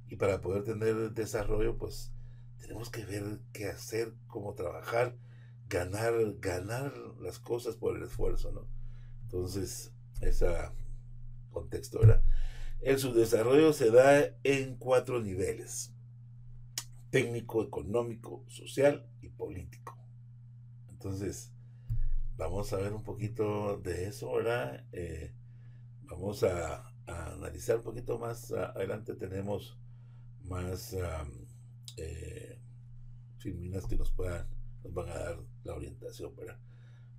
Y para poder tener desarrollo pues tenemos que ver qué hacer, cómo trabajar, ganar las cosas por el esfuerzo, ¿no? Entonces, ese contexto, ¿verdad? El subdesarrollo se da en 4 niveles: técnico, económico, social y político. Entonces, vamos a ver un poquito de eso, ¿verdad? Vamos a analizar un poquito más adelante. Tenemos más filminas que nos van a dar la orientación, ¿verdad?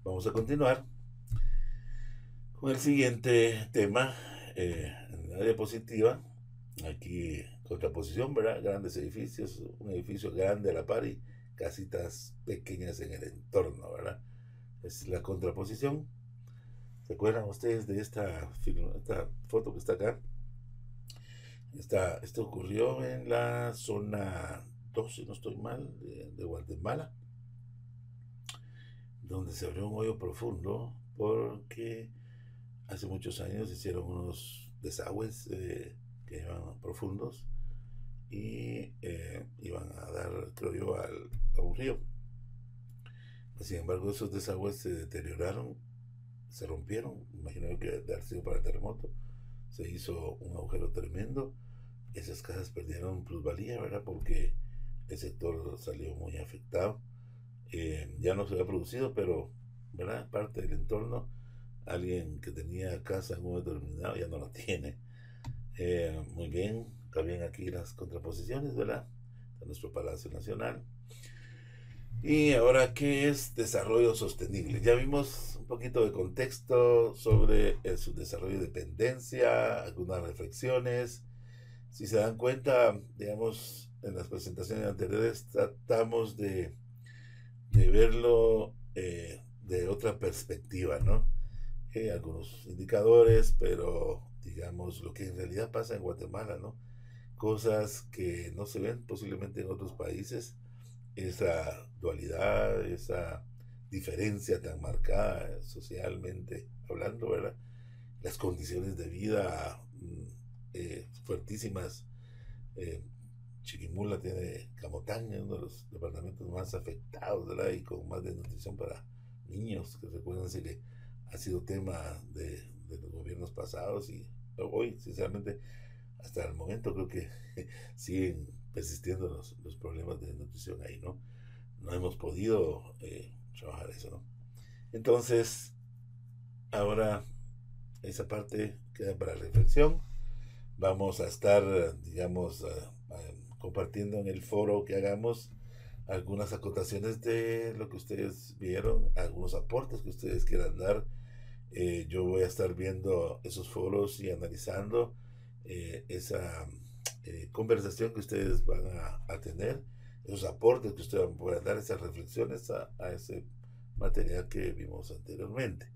Vamos a continuar con el siguiente tema, en la diapositiva. Aquí, contraposición, ¿verdad? Grandes edificios, un edificio grande a la par y casitas pequeñas en el entorno, ¿verdad? Es la contraposición. ¿Se acuerdan ustedes de esta foto que está acá? Esto ocurrió en la zona 2, si no estoy mal, de Guatemala, donde se abrió un hoyo profundo porque hace muchos años hicieron unos desagües que iban profundos y iban a dar, creo yo, a un río. Sin embargo, esos desagües se deterioraron, se rompieron, imagino que de haber sido para el terremoto, se hizo un agujero tremendo, esas casas perdieron plusvalía, ¿verdad? Porque el sector salió muy afectado. Ya no se había producido, pero, ¿verdad? Parte del entorno, alguien que tenía casa en un determinado ya no la tiene. Muy bien, también aquí las contraposiciones, ¿verdad? De nuestro Palacio Nacional. Y ahora, ¿qué es desarrollo sostenible? Ya vimos un poquito de contexto sobre el subdesarrollo y dependencia, algunas reflexiones. Si se dan cuenta, digamos, en las presentaciones anteriores tratamos de verlo de otra perspectiva, ¿no? Algunos indicadores, pero digamos lo que en realidad pasa en Guatemala, ¿no? Cosas que no se ven posiblemente en otros países, esa dualidad, esa diferencia tan marcada socialmente hablando, ¿verdad? Las condiciones de vida fuertísimas. eh, Chiquimula tiene Camotán, es uno de los departamentos más afectados, ¿verdad? Y con más desnutrición para niños, que recuérdense que ha sido tema de los gobiernos pasados y hoy, sinceramente, hasta el momento creo que siguen persistiendo los problemas de desnutrición ahí, ¿no? No hemos podido trabajar eso, ¿no? Entonces, ahora esa parte queda para reflexión. Vamos a estar, digamos, compartiendo en el foro que hagamos algunas acotaciones de lo que ustedes vieron, algunos aportes que ustedes quieran dar. Yo voy a estar viendo esos foros y analizando esa conversación que ustedes van a tener, esos aportes que ustedes van a dar, esas reflexiones a ese material que vimos anteriormente.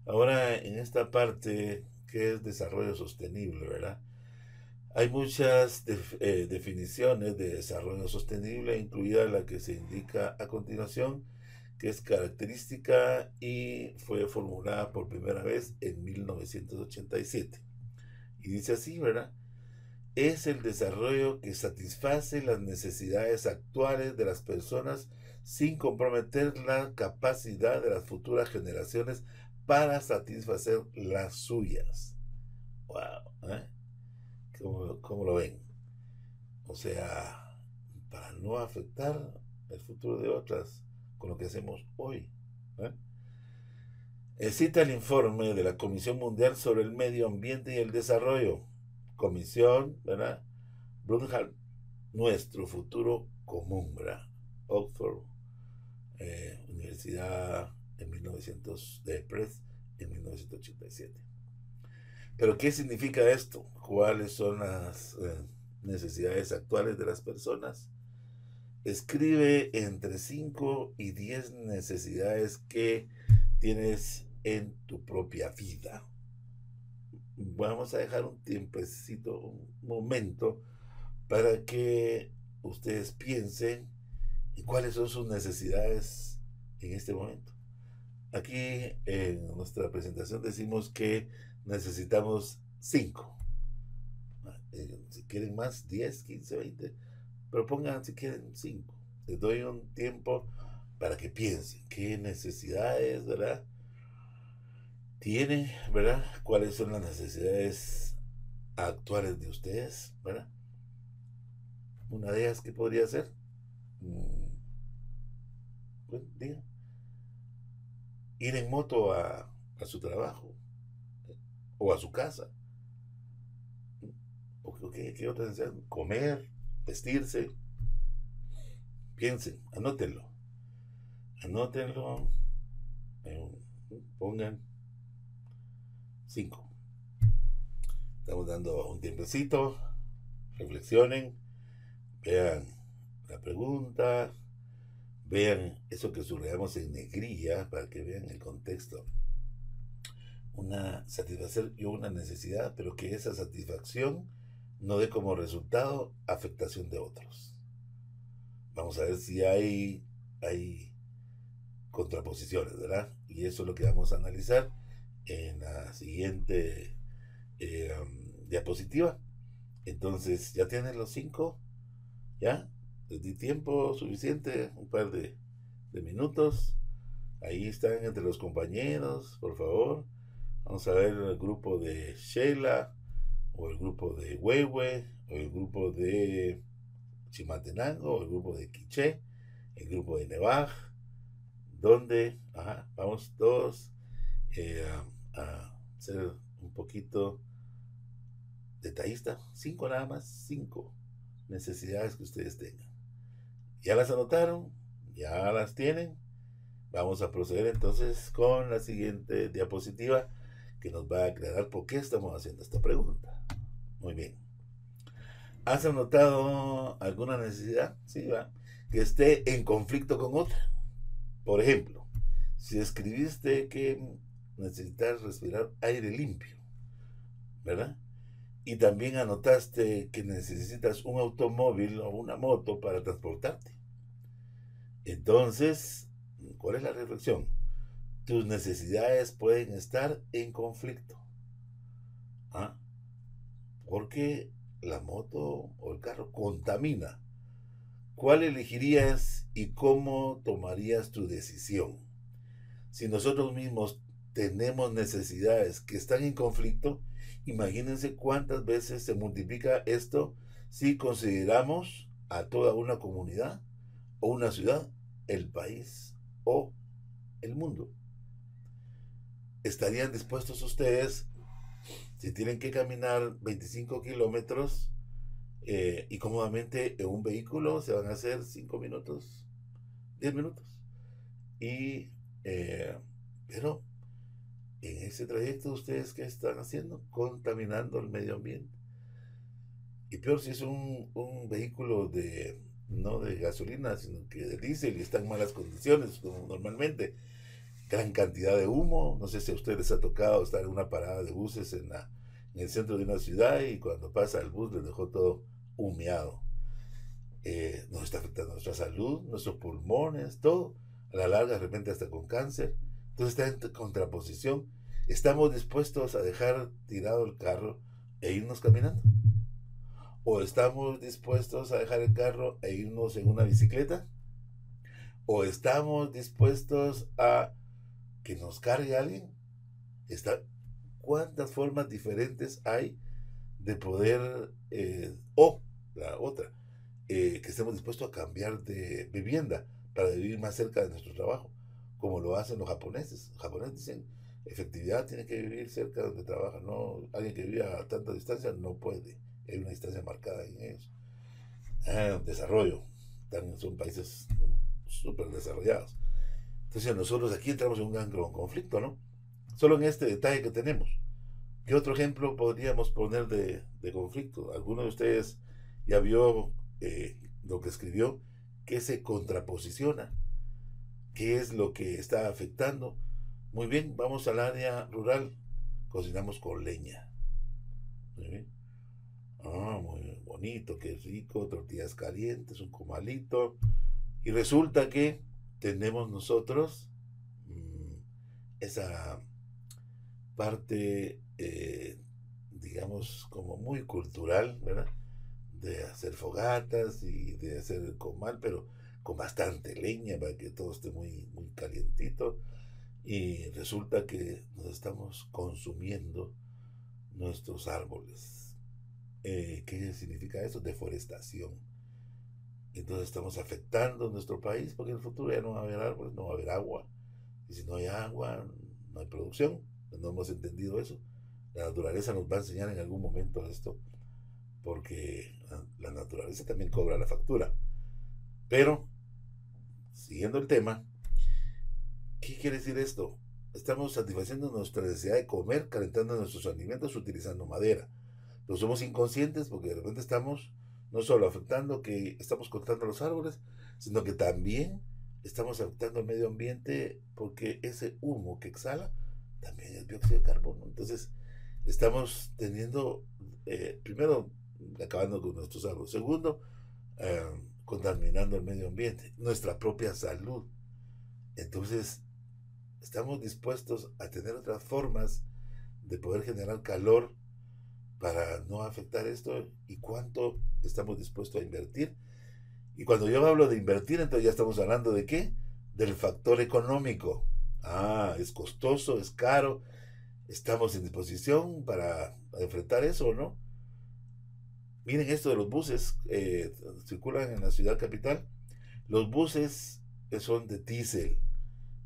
Ahora, en esta parte que es desarrollo sostenible, ¿verdad? Hay muchas definiciones de desarrollo sostenible, incluida la que se indica a continuación, que es característica y fue formulada por primera vez en 1987. Y dice así, ¿verdad? Es el desarrollo que satisface las necesidades actuales de las personas sin comprometer la capacidad de las futuras generaciones para satisfacer las suyas. ¡Wow! ¿Eh? ¿Cómo lo ven? O sea, para no afectar el futuro de otras con lo que hacemos hoy. ¿Eh? Cita el informe de la Comisión Mundial sobre el Medio Ambiente y el Desarrollo. Comisión, ¿verdad? Brundtland, nuestro futuro común, ¿verdad? Oxford, Universidad en 1900, de Press en 1987. Pero ¿qué significa esto? ¿Cuáles son las necesidades actuales de las personas? Escribe entre 5 y 10 necesidades que tienes en tu propia vida. Vamos a dejar un tiempecito, un momento, para que ustedes piensen en cuáles son sus necesidades en este momento. Aquí en nuestra presentación decimos que necesitamos 5. Si quieren más, 10, 15, 20, pero pongan si quieren 5. Les doy un tiempo para que piensen qué necesidades, ¿verdad? Tienen, ¿verdad? ¿Cuáles son las necesidades actuales de ustedes, ¿verdad? Una de ellas, ¿qué podría ser? Pues digan. ir en moto a su trabajo o a su casa. ¿Qué otra necesidad? Comer, vestirse. Piensen, anótenlo, pongan 5. Estamos dando un tiempecito, reflexionen, vean la pregunta, vean eso que subrayamos en negrilla para que vean el contexto. Satisfacer yo una necesidad, pero que esa satisfacción no dé como resultado afectación de otros. Vamos a ver si hay contraposiciones, ¿verdad? Y eso es lo que vamos a analizar en la siguiente diapositiva. Entonces, ya tienen los 5, ¿ya? Les di tiempo suficiente, un par de minutos. Ahí están entre los compañeros, por favor. Vamos a ver el grupo de Sheila, o el grupo de Huehue, o el grupo de Chimaltenango, o el grupo de Quiché, el grupo de Nevaj, donde vamos todos a ser un poquito detallista. 5 nada más, 5 necesidades que ustedes tengan. ¿Ya las anotaron? ¿Ya las tienen? Vamos a proceder entonces con la siguiente diapositiva que nos va a aclarar por qué estamos haciendo esta pregunta. Muy bien. ¿Has anotado alguna necesidad? Sí, ¿va? Que esté en conflicto con otra. Por ejemplo, si escribiste que necesitas respirar aire limpio, ¿verdad? Y también anotaste que necesitas un automóvil o una moto para transportarte. Entonces, ¿cuál es la reflexión? Tus necesidades pueden estar en conflicto. Porque la moto o el carro contamina. ¿Cuál elegirías y cómo tomarías tu decisión? Si nosotros mismos tenemos necesidades que están en conflicto, imagínense cuántas veces se multiplica esto si consideramos a toda una comunidad o una ciudad, el país o el mundo. ¿Estarían dispuestos ustedes, si tienen que caminar 25 kilómetros y cómodamente en un vehículo se van a hacer 5 minutos, 10 minutos? Pero en ese trayecto, ¿ustedes qué están haciendo? Contaminando el medio ambiente. Y peor si es un vehículo no de gasolina, sino que de diésel y está en malas condiciones, como normalmente. Gran cantidad de humo. No sé si a ustedes les ha tocado estar en una parada de buses en el centro de una ciudad y cuando pasa el bus les dejó todo humeado. Nos está afectando nuestra salud, nuestros pulmones, todo. A la larga, de repente hasta con cáncer. Entonces está en contraposición. ¿Estamos dispuestos a dejar tirado el carro e irnos caminando? ¿O estamos dispuestos a dejar el carro e irnos en una bicicleta? ¿O estamos dispuestos a que nos cargue alguien? ¿Cuántas formas diferentes hay de poder, o la otra, que estemos dispuestos a cambiar de vivienda para vivir más cerca de nuestro trabajo, como lo hacen los japoneses? Los japoneses dicen, efectividad, tiene que vivir cerca de donde trabaja, no alguien que vive a tanta distancia no puede, hay una distancia marcada en ellos. Desarrollo, son países súper desarrollados. Entonces nosotros aquí entramos en un gran conflicto, ¿no? Solo en este detalle que tenemos. ¿Qué otro ejemplo podríamos poner de conflicto? ¿Alguno de ustedes ya vio lo que escribió? ¿Qué se contraposiciona? ¿Qué es lo que está afectando? Muy bien, vamos al área rural. Cocinamos con leña. Muy bien. Muy bonito, qué rico. Tortillas calientes, un comalito. Y resulta que tenemos nosotros esa parte, digamos, como muy cultural, ¿verdad? De hacer fogatas y de hacer el comal, pero con bastante leña para que todo esté muy, muy calientito. Y resulta que nos estamos consumiendo nuestros árboles. ¿Qué significa eso? Deforestación. Entonces estamos afectando nuestro país porque en el futuro ya no va a haber árboles, no va a haber agua. Y si no hay agua, no hay producción. No hemos entendido eso. La naturaleza nos va a enseñar en algún momento esto, porque la naturaleza también cobra la factura. Pero, siguiendo el tema, ¿qué quiere decir esto? Estamos satisfaciendo nuestra necesidad de comer, calentando nuestros alimentos utilizando madera. Pero somos inconscientes porque de repente estamos no solo afectando que estamos cortando los árboles, sino que también estamos afectando al medio ambiente porque ese humo que exhala también es dióxido de carbono. Entonces, estamos teniendo, primero, acabando con nuestros árboles. Segundo, eh, contaminando el medio ambiente, nuestra propia salud. Entonces, estamos dispuestos a tener otras formas de poder generar calor para no afectar esto y cuánto estamos dispuestos a invertir. Y cuando yo hablo de invertir, entonces ya estamos hablando de qué? Del factor económico. Ah, es costoso, es caro. ¿Estamos en disposición para enfrentar eso o no? Miren esto de los buses, circulan en la ciudad capital. Los buses son de diésel,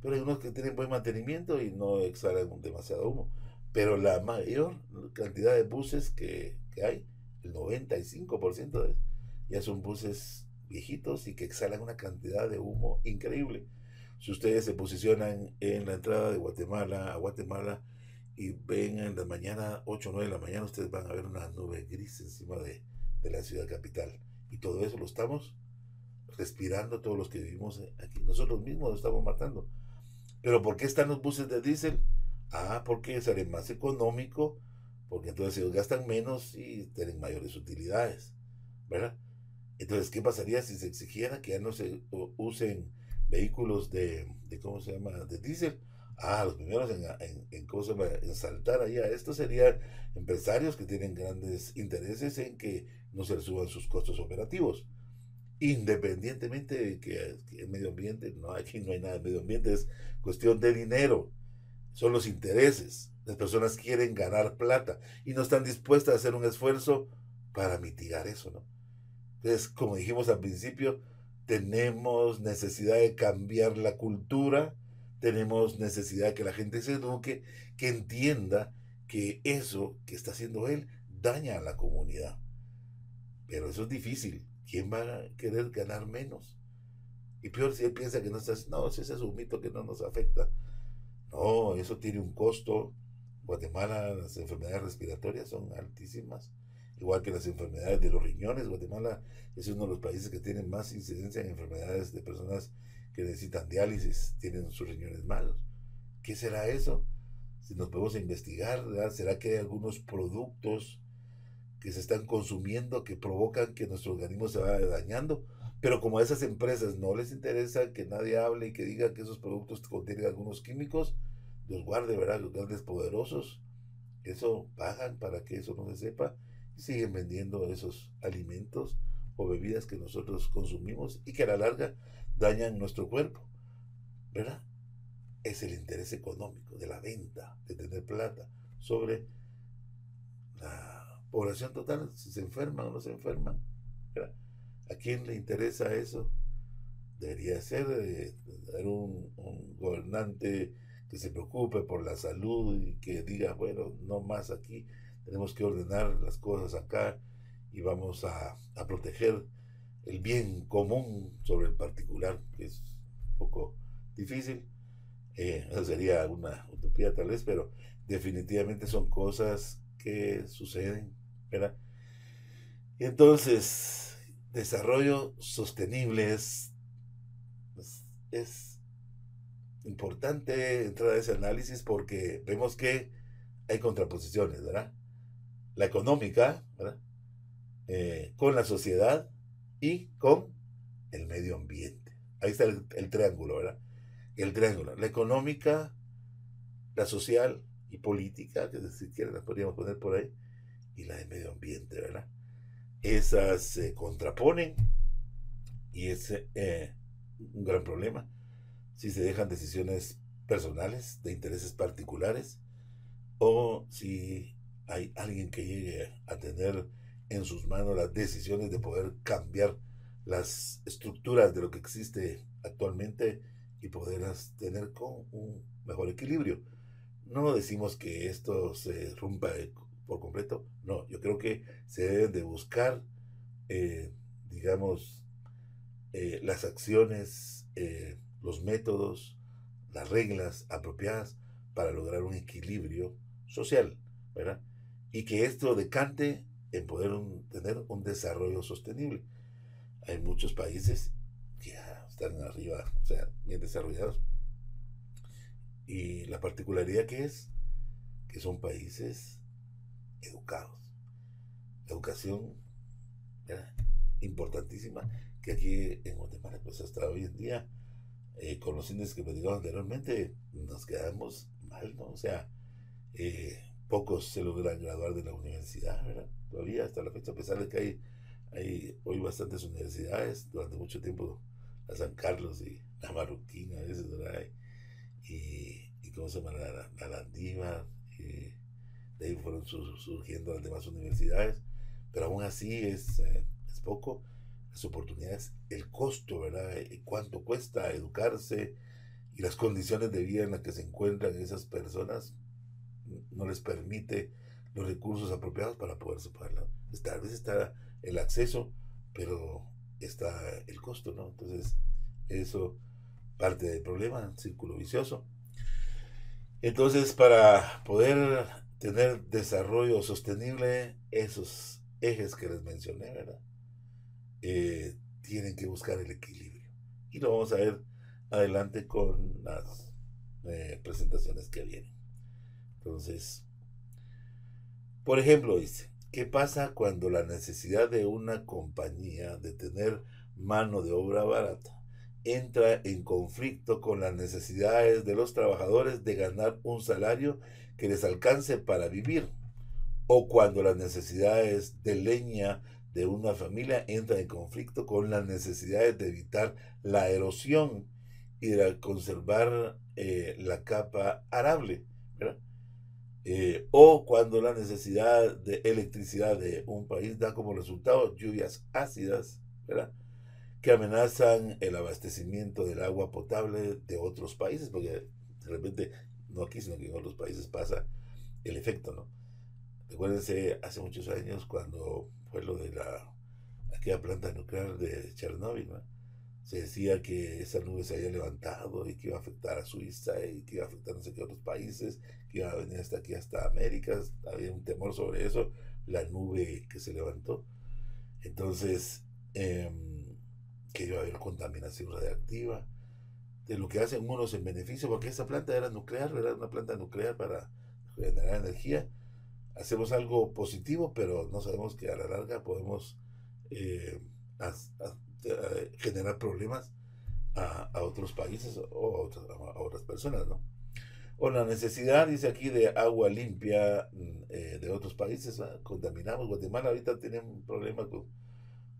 pero hay unos que tienen buen mantenimiento y no exhalan demasiado humo. Pero la mayor cantidad de buses que hay, el 95% ya son buses viejitos y que exhalan una cantidad de humo increíble. Si ustedes se posicionan en la entrada de Guatemala a Guatemala y ven en la mañana, 8 o 9 de la mañana, ustedes van a ver una nube gris encima de la ciudad capital. Y todo eso lo estamos respirando todos los que vivimos aquí. Nosotros mismos lo estamos matando. ¿Pero por qué están los buses de diésel? Ah, porque sale más económico, porque entonces ellos gastan menos y tienen mayores utilidades, ¿verdad? Entonces, ¿qué pasaría si se exigiera que ya no se usen vehículos ¿cómo se llama?, de diésel? Ah, los primeros ¿cómo se llama?, en saltar ahí a esto serían empresarios que tienen grandes intereses en que no se les suban sus costos operativos. Independientemente de que el medio ambiente, no, aquí no hay nada de medio ambiente, es cuestión de dinero, son los intereses. Las personas quieren ganar plata y no están dispuestas a hacer un esfuerzo para mitigar eso, ¿no? Entonces, como dijimos al principio, tenemos necesidad de cambiar la cultura, tenemos necesidad de que la gente se eduque, que entienda que eso que está haciendo él daña a la comunidad. Pero eso es difícil. ¿Quién va a querer ganar menos? Y peor si él piensa que no está, no, si ese es un mito que no nos afecta. No, eso tiene un costo. Guatemala, las enfermedades respiratorias son altísimas, igual que las enfermedades de los riñones. Guatemala es uno de los países que tiene más incidencia en enfermedades de personas que necesitan diálisis, tienen sus riñones malos. ¿Qué será eso? Si nos podemos investigar, ¿verdad? ¿Será que hay algunos productos que se están consumiendo que provocan que nuestro organismo se vaya dañando? Pero como a esas empresas no les interesa que nadie hable y que diga que esos productos contienen algunos químicos, los guarde, ¿verdad? Los grandes poderosos, eso pagan para que eso no se sepa y siguen vendiendo esos alimentos o bebidas que nosotros consumimos y que a la larga dañan nuestro cuerpo, ¿verdad? Es el interés económico de la venta, de tener plata sobre la población total, si se enferman o no se enferman, ¿verdad? ¿A quién le interesa eso? Debería ser un gobernante que se preocupe por la salud y que diga, bueno, no más aquí, tenemos que ordenar las cosas acá y vamos a proteger el bien común sobre el particular, que es un poco difícil. Eso sería una utopía tal vez, pero definitivamente son cosas que suceden, ¿verdad? Y entonces, desarrollo sostenible es importante entrar a ese análisis porque vemos que hay contraposiciones, ¿verdad? La económica, ¿verdad? Con la sociedad y con el medio ambiente. Ahí está el triángulo, ¿verdad? El triángulo, la económica, la social y política, que si quieren las podríamos poner por ahí, y la de medio ambiente, ¿verdad? Esas se contraponen y es un gran problema si se dejan decisiones personales de intereses particulares o si hay alguien que llegue a tener en sus manos las decisiones de poder cambiar las estructuras de lo que existe actualmente y poderlas tener con un mejor equilibrio. No decimos que esto se rompa por completo, no, yo creo que se deben de buscar, eh, digamos, las acciones, los métodos, las reglas apropiadas para lograr un equilibrio social, ¿verdad? Y que esto decante en poder tener un desarrollo sostenible. Hay muchos países que ya están arriba, o sea, bien desarrollados. Y la particularidad que son países educados. La educación, ¿verdad? Importantísima, que aquí en Guatemala, pues hasta hoy en día, con los índices que platicamos anteriormente, nos quedamos mal, ¿no? O sea, pocos se logran graduar de la universidad, ¿verdad? Todavía hasta la fecha, a pesar de que hay hoy bastantes universidades, durante mucho tiempo la San Carlos y la Marroquín a veces, ¿verdad? Y ¿cómo se llama? La Landívar, y de ahí fueron surgiendo las demás universidades, pero aún así es poco. Las oportunidades, el costo, ¿verdad? Cuánto cuesta educarse y las condiciones de vida en las que se encuentran esas personas no les permite los recursos apropiados para poderse pagar. Tal vez está el acceso, pero está el costo, ¿no? Entonces, eso parte del problema, círculo vicioso. Entonces, para poder tener desarrollo sostenible, esos ejes que les mencioné, ¿verdad? Tienen que buscar el equilibrio. Y lo vamos a ver adelante con las presentaciones que vienen. Entonces, por ejemplo, dice, ¿qué pasa cuando la necesidad de una compañía de tener mano de obra barata entra en conflicto con las necesidades de los trabajadores de ganar un salario que les alcance para vivir? O cuando las necesidades de leña de una familia entran en conflicto con las necesidades de evitar la erosión y de conservar la capa arable, ¿verdad? O cuando la necesidad de electricidad de un país da como resultado lluvias ácidas, ¿verdad? Que amenazan el abastecimiento del agua potable de otros países, porque de repente, no aquí, sino que en otros países pasa el efecto, ¿no? Recuérdense hace muchos años cuando fue lo de aquella planta nuclear de Chernóbil, ¿no? Se decía que esa nube se había levantado y que iba a afectar a Suiza y que iba a afectar no sé qué otros países, que iba a venir hasta aquí, hasta América. Había un temor sobre eso, la nube que se levantó. Entonces, eh, que iba a haber contaminación radiactiva, de lo que hacen unos en beneficio, porque esa planta era nuclear, era una planta nuclear para generar energía. Hacemos algo positivo, pero no sabemos que a la larga podemos eh, a, a, generar problemas a otros países o a otras personas, ¿no? O la necesidad, dice aquí, de agua limpia de otros países, ¿no? Contaminamos. Guatemala ahorita tiene un problema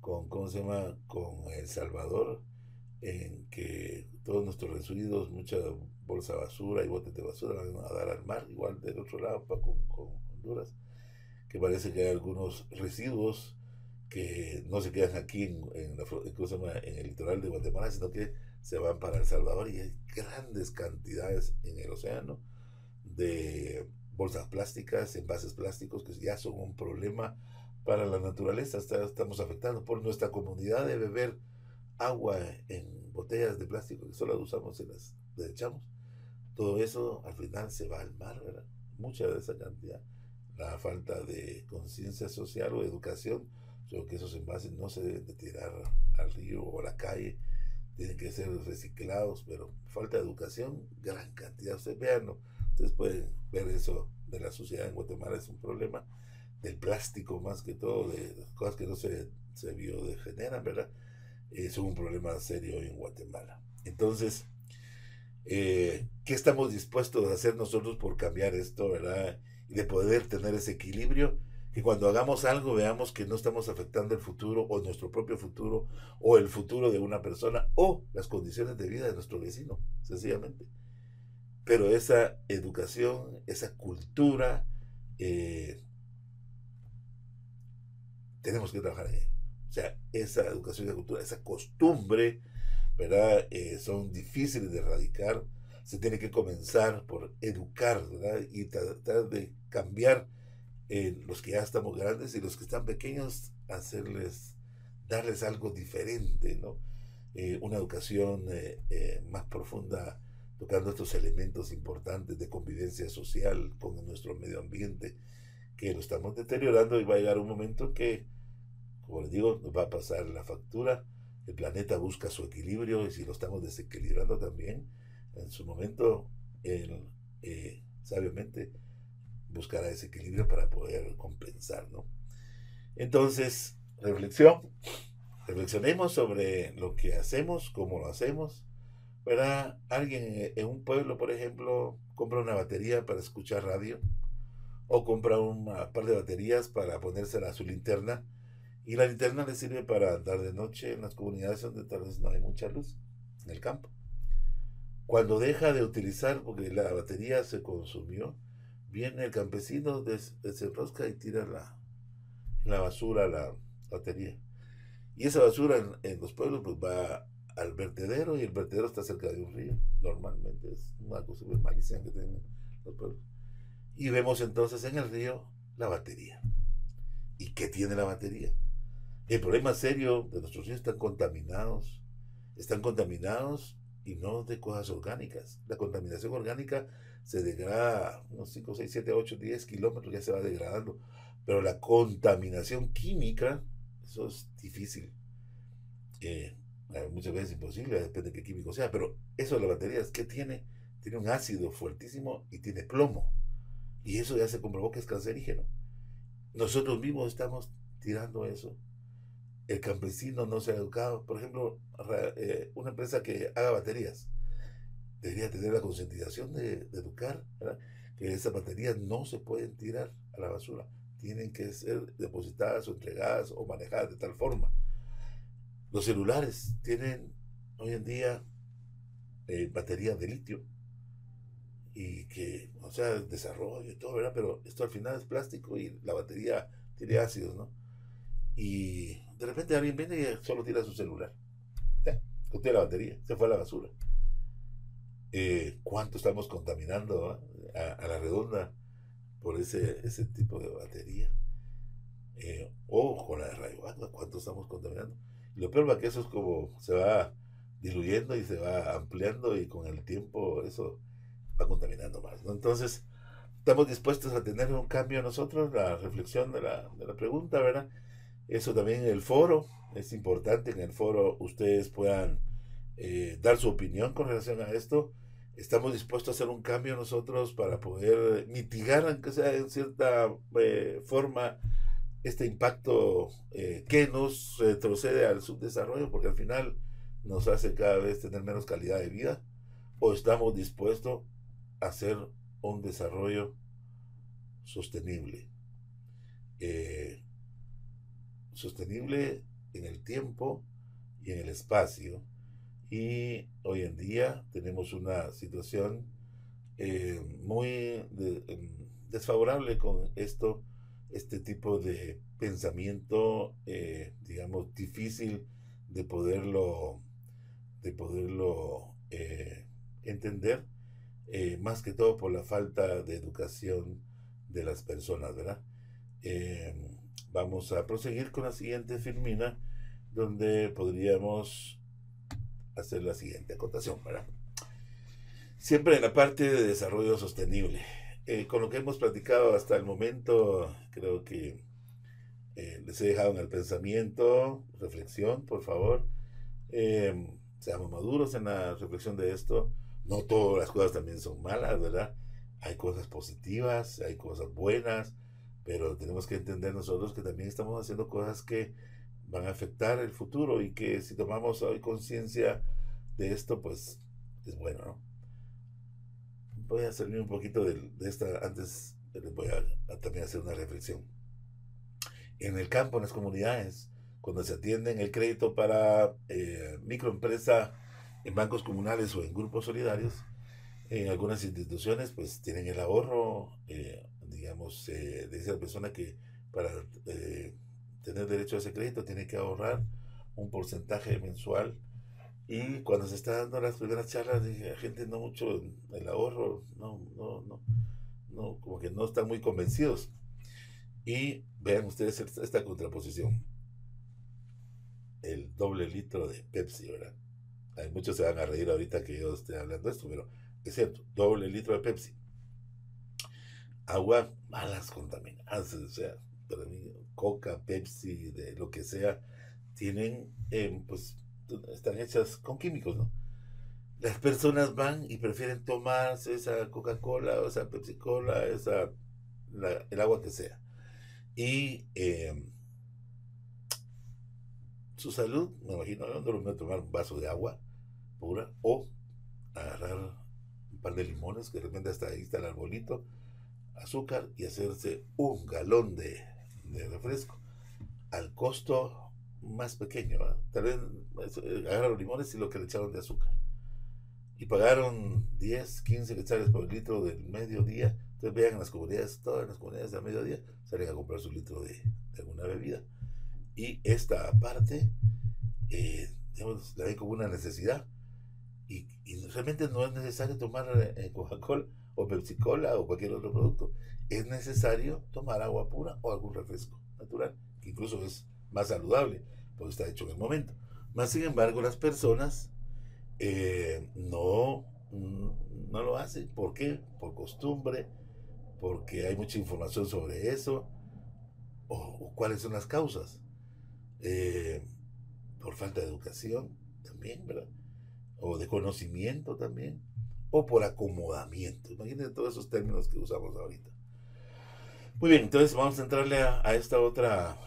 ¿cómo se llama? Con El Salvador, en que todos nuestros residuos, mucha bolsa de basura y botes de basura van a dar al mar, igual del otro lado con Honduras, que parece que hay algunos residuos que no se quedan aquí en el litoral de Guatemala, sino que se van para El Salvador y hay grandes cantidades en el océano de bolsas plásticas, envases plásticos que ya son un problema para la naturaleza. Estamos afectando por nuestra comunidad de beber agua en botellas de plástico que solo usamos y las desechamos. Todo eso al final se va al mar, ¿verdad? Mucha de esa cantidad. La falta de conciencia social o educación sobre que esos envases no se deben de tirar al río o a la calle, tienen que ser reciclados, pero falta de educación, gran cantidad. Ustedes vean, ¿no? Ustedes pueden ver eso de la sociedad en Guatemala, es un problema del plástico más que todo, de las cosas que no se biodegeneran, ¿verdad? Es un problema serio hoy en Guatemala. Entonces, ¿qué estamos dispuestos a hacer nosotros por cambiar esto, verdad? Y de poder tener ese equilibrio, que cuando hagamos algo veamos que no estamos afectando el futuro o nuestro propio futuro o el futuro de una persona o las condiciones de vida de nuestro vecino, sencillamente. Pero esa educación, esa cultura, eh, tenemos que trabajar en ello. O sea, esa educación y esa cultura, esa costumbre ¿verdad? Son difíciles de erradicar. Se tiene que comenzar por educar, ¿verdad? Y tratar de cambiar los que ya estamos grandes y los que están pequeños, darles algo diferente, ¿no? Una educación más profunda, tocando estos elementos importantes de convivencia social con nuestro medio ambiente, que lo estamos deteriorando y va a llegar un momento que, como les digo, nos va a pasar la factura. El planeta busca su equilibrio y si lo estamos desequilibrando también, en su momento, él sabiamente buscará ese equilibrio para poder compensar, ¿no? Entonces, reflexionemos sobre lo que hacemos, cómo lo hacemos, ¿verdad? Alguien en un pueblo, por ejemplo, compra una batería para escuchar radio o compra un par de baterías para ponérsela a su linterna y la linterna le sirve para andar de noche en las comunidades donde tal vez no hay mucha luz, en el campo. Cuando deja de utilizar, porque la batería se consumió, viene el campesino, desenrosca y tira la basura la batería. Y esa basura en los pueblos pues va al vertedero y el vertedero está cerca de un río. Normalmente es una costumbre malísima que tienen los pueblos. Y vemos entonces en el río la batería. ¿Y qué tiene la batería? El problema serio de nuestros ríos están contaminados y no de cosas orgánicas. La contaminación orgánica se degrada unos 5, 6, 7, 8, 10 kilómetros, ya se va degradando. Pero la contaminación química, eso es difícil. Eh, Muchas veces imposible, depende de qué químico sea. Pero eso de la batería es que tiene un ácido fuertísimo y tiene plomo. Y eso ya se comprobó que es cancerígeno. Nosotros mismos estamos tirando eso. El campesino no se ha educado. Por ejemplo, una empresa que haga baterías debería tener la concientización de educar, ¿verdad? Que esas baterías no se pueden tirar a la basura. Tienen que ser depositadas o entregadas o manejadas de tal forma. Los celulares tienen hoy en día baterías de litio y que, o sea, desarrollo y todo, ¿verdad? Pero esto al final es plástico y la batería tiene ácidos, ¿no? Y de repente alguien viene y solo tira su celular. Ya, usted la batería, se fue a la basura. ¿Cuánto estamos contaminando, ¿eh? A la redonda por ese tipo de batería? O con la de rayo agua, ¿cuánto estamos contaminando? Y lo peor es que eso es como se va diluyendo y se va ampliando y con el tiempo eso va contaminando más, ¿no? Entonces, estamos dispuestos a tener un cambio nosotros, la reflexión de la pregunta, ¿verdad? Eso también en el foro, es importante que en el foro ustedes puedan dar su opinión con relación a esto. Estamos dispuestos a hacer un cambio nosotros para poder mitigar, aunque sea en cierta forma, este impacto que nos retrocede al subdesarrollo, porque al final nos hace cada vez tener menos calidad de vida, o estamos dispuestos a hacer un desarrollo sostenible. Eh, Sostenible en el tiempo y en el espacio. Y hoy en día tenemos una situación muy desfavorable con este tipo de pensamiento, digamos, difícil de poderlo entender, más que todo por la falta de educación de las personas, ¿verdad? Eh, Vamos a proseguir con la siguiente filmina, donde podríamos hacer la siguiente acotación, ¿verdad? Siempre en la parte de desarrollo sostenible. Con lo que hemos platicado hasta el momento, creo que les he dejado en el pensamiento, reflexión, por favor. Seamos maduros en la reflexión de esto. No todas las cosas también son malas, ¿verdad? Hay cosas positivas, hay cosas buenas, pero tenemos que entender nosotros que también estamos haciendo cosas que van a afectar el futuro y que si tomamos hoy conciencia de esto, pues es bueno, ¿no? Voy a salir un poquito de esta, antes les voy a también hacer una reflexión. En el campo, en las comunidades, cuando se atienden el crédito para microempresa en bancos comunales o en grupos solidarios, en algunas instituciones pues tienen el ahorro, digamos, dice la persona que para tener derecho a ese crédito tiene que ahorrar un porcentaje mensual Y cuando se está dando las primeras charlas, dije, la gente no mucho el ahorro, no, como que no están muy convencidos. Y vean ustedes esta contraposición, el doble litro de Pepsi, ¿verdad? Hay muchos se van a reír ahorita que yo esté hablando de esto, pero es cierto, doble litro de Pepsi. Agua, malas contaminadas, o sea, para mí, Coca, Pepsi, de lo que sea, tienen, pues, están hechas con químicos, ¿no? Las personas van y prefieren tomarse esa Coca-Cola, o esa Pepsi-Cola, el agua que sea. Y su salud, me imagino, no lo voy a tomar un vaso de agua pura o agarrar un par de limones, que de repente hasta ahí está el arbolito, azúcar y hacerse un galón de refresco al costo más pequeño, ¿verdad? Tal vez agarrar los limones y lo que le echaron de azúcar. Y pagaron 10, 15 quetzales por el litro del mediodía. Entonces vean en las comunidades, todas las comunidades del mediodía salen a comprar su litro de alguna bebida. Y esta parte, digamos, la ven como una necesidad. Y realmente no es necesario tomar Coca-Cola o Pepsi-Cola o cualquier otro producto. Es necesario tomar agua pura o algún refresco natural, que incluso es más saludable, porque está hecho en el momento. Más sin embargo, las personas no lo hacen. ¿Por qué? Por costumbre, porque hay mucha información sobre eso, o cuáles son las causas. Eh, por falta de educación también, ¿verdad? O de conocimiento también, o por acomodamiento. Imagínense todos esos términos que usamos ahorita. Muy bien, entonces vamos a entrarle a esta otra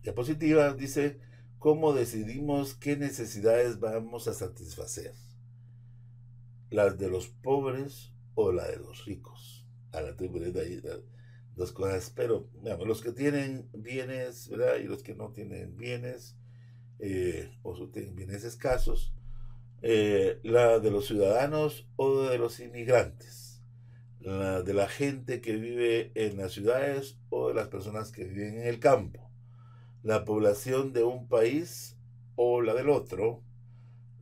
diapositiva. Dice, ¿cómo decidimos qué necesidades vamos a satisfacer? ¿Las de los pobres o la de los ricos? Ahora estoy poniendo ahí dos cosas, pero digamos, los que tienen bienes, ¿verdad? Y los que no tienen bienes, o tienen bienes escasos, la de los ciudadanos o de los inmigrantes, la de la gente que vive en las ciudades o de las personas que viven en el campo, la población de un país o la del otro,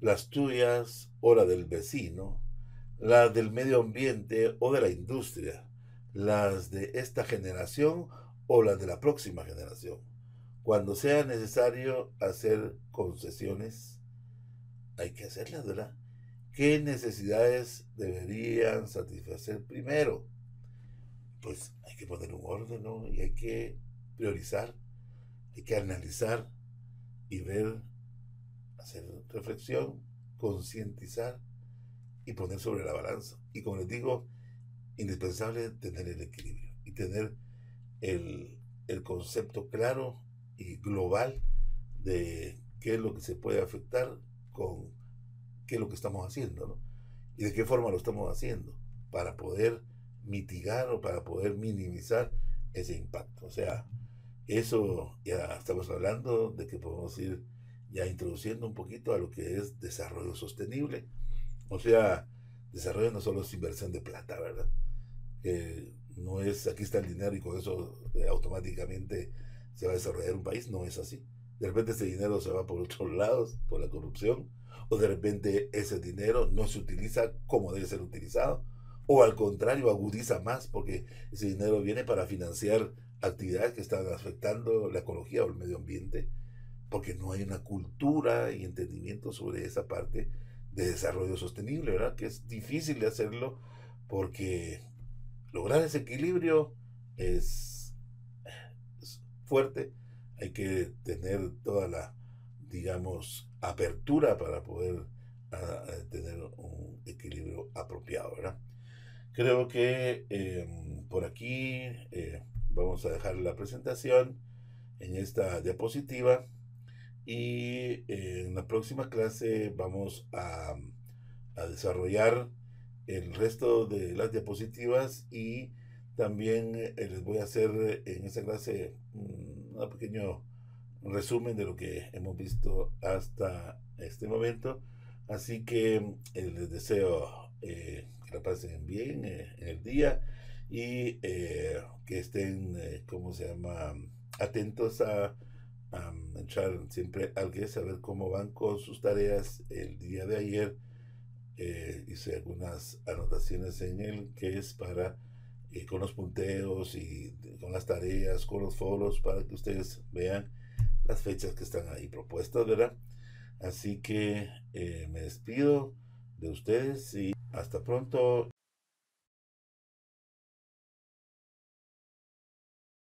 las tuyas o la del vecino, las del medio ambiente o de la industria, las de esta generación o las de la próxima generación. Cuando sea necesario hacer concesiones, hay que hacerlas, ¿verdad? ¿Qué necesidades deberían satisfacer primero? Pues hay que poner un orden, ¿no? Y hay que priorizar, hay que analizar y ver, hacer reflexión, concientizar y poner sobre la balanza. Y como les digo, indispensable tener el equilibrio y tener el, el concepto claro y global de qué es lo que se puede afectar con qué es lo que estamos haciendo, ¿no? Y de qué forma lo estamos haciendo para poder mitigar o para poder minimizar ese impacto. O sea, eso ya estamos hablando de que podemos ir ya introduciendo un poquito a lo que es desarrollo sostenible. O sea, desarrollo no solo es inversión de plata, ¿verdad? No es aquí está el dinero y con eso automáticamente se va a desarrollar un país, no es así. De repente ese dinero se va por otros lados, por la corrupción, o de repente ese dinero no se utiliza como debe ser utilizado, o al contrario agudiza más porque ese dinero viene para financiar actividades que están afectando la ecología o el medio ambiente, porque no hay una cultura y entendimiento sobre esa parte de desarrollo sostenible, ¿verdad? Que es difícil de hacerlo porque lograr ese equilibrio es, es fuerte. Hay que tener toda la, digamos, apertura para poder tener un equilibrio apropiado, ¿verdad? Creo que por aquí vamos a dejar la presentación en esta diapositiva y en la próxima clase vamos a desarrollar el resto de las diapositivas y también les voy a hacer en esta clase un pequeño resumen de lo que hemos visto hasta este momento. Así que les deseo que la pasen bien en el día y que estén, ¿cómo se llama?, atentos entrar siempre al GES a ver cómo van con sus tareas. El día de ayer hice algunas anotaciones en el GES para con los punteos y con las tareas, con los foros, para que ustedes vean las fechas que están ahí propuestas, ¿verdad? Así que me despido de ustedes y hasta pronto.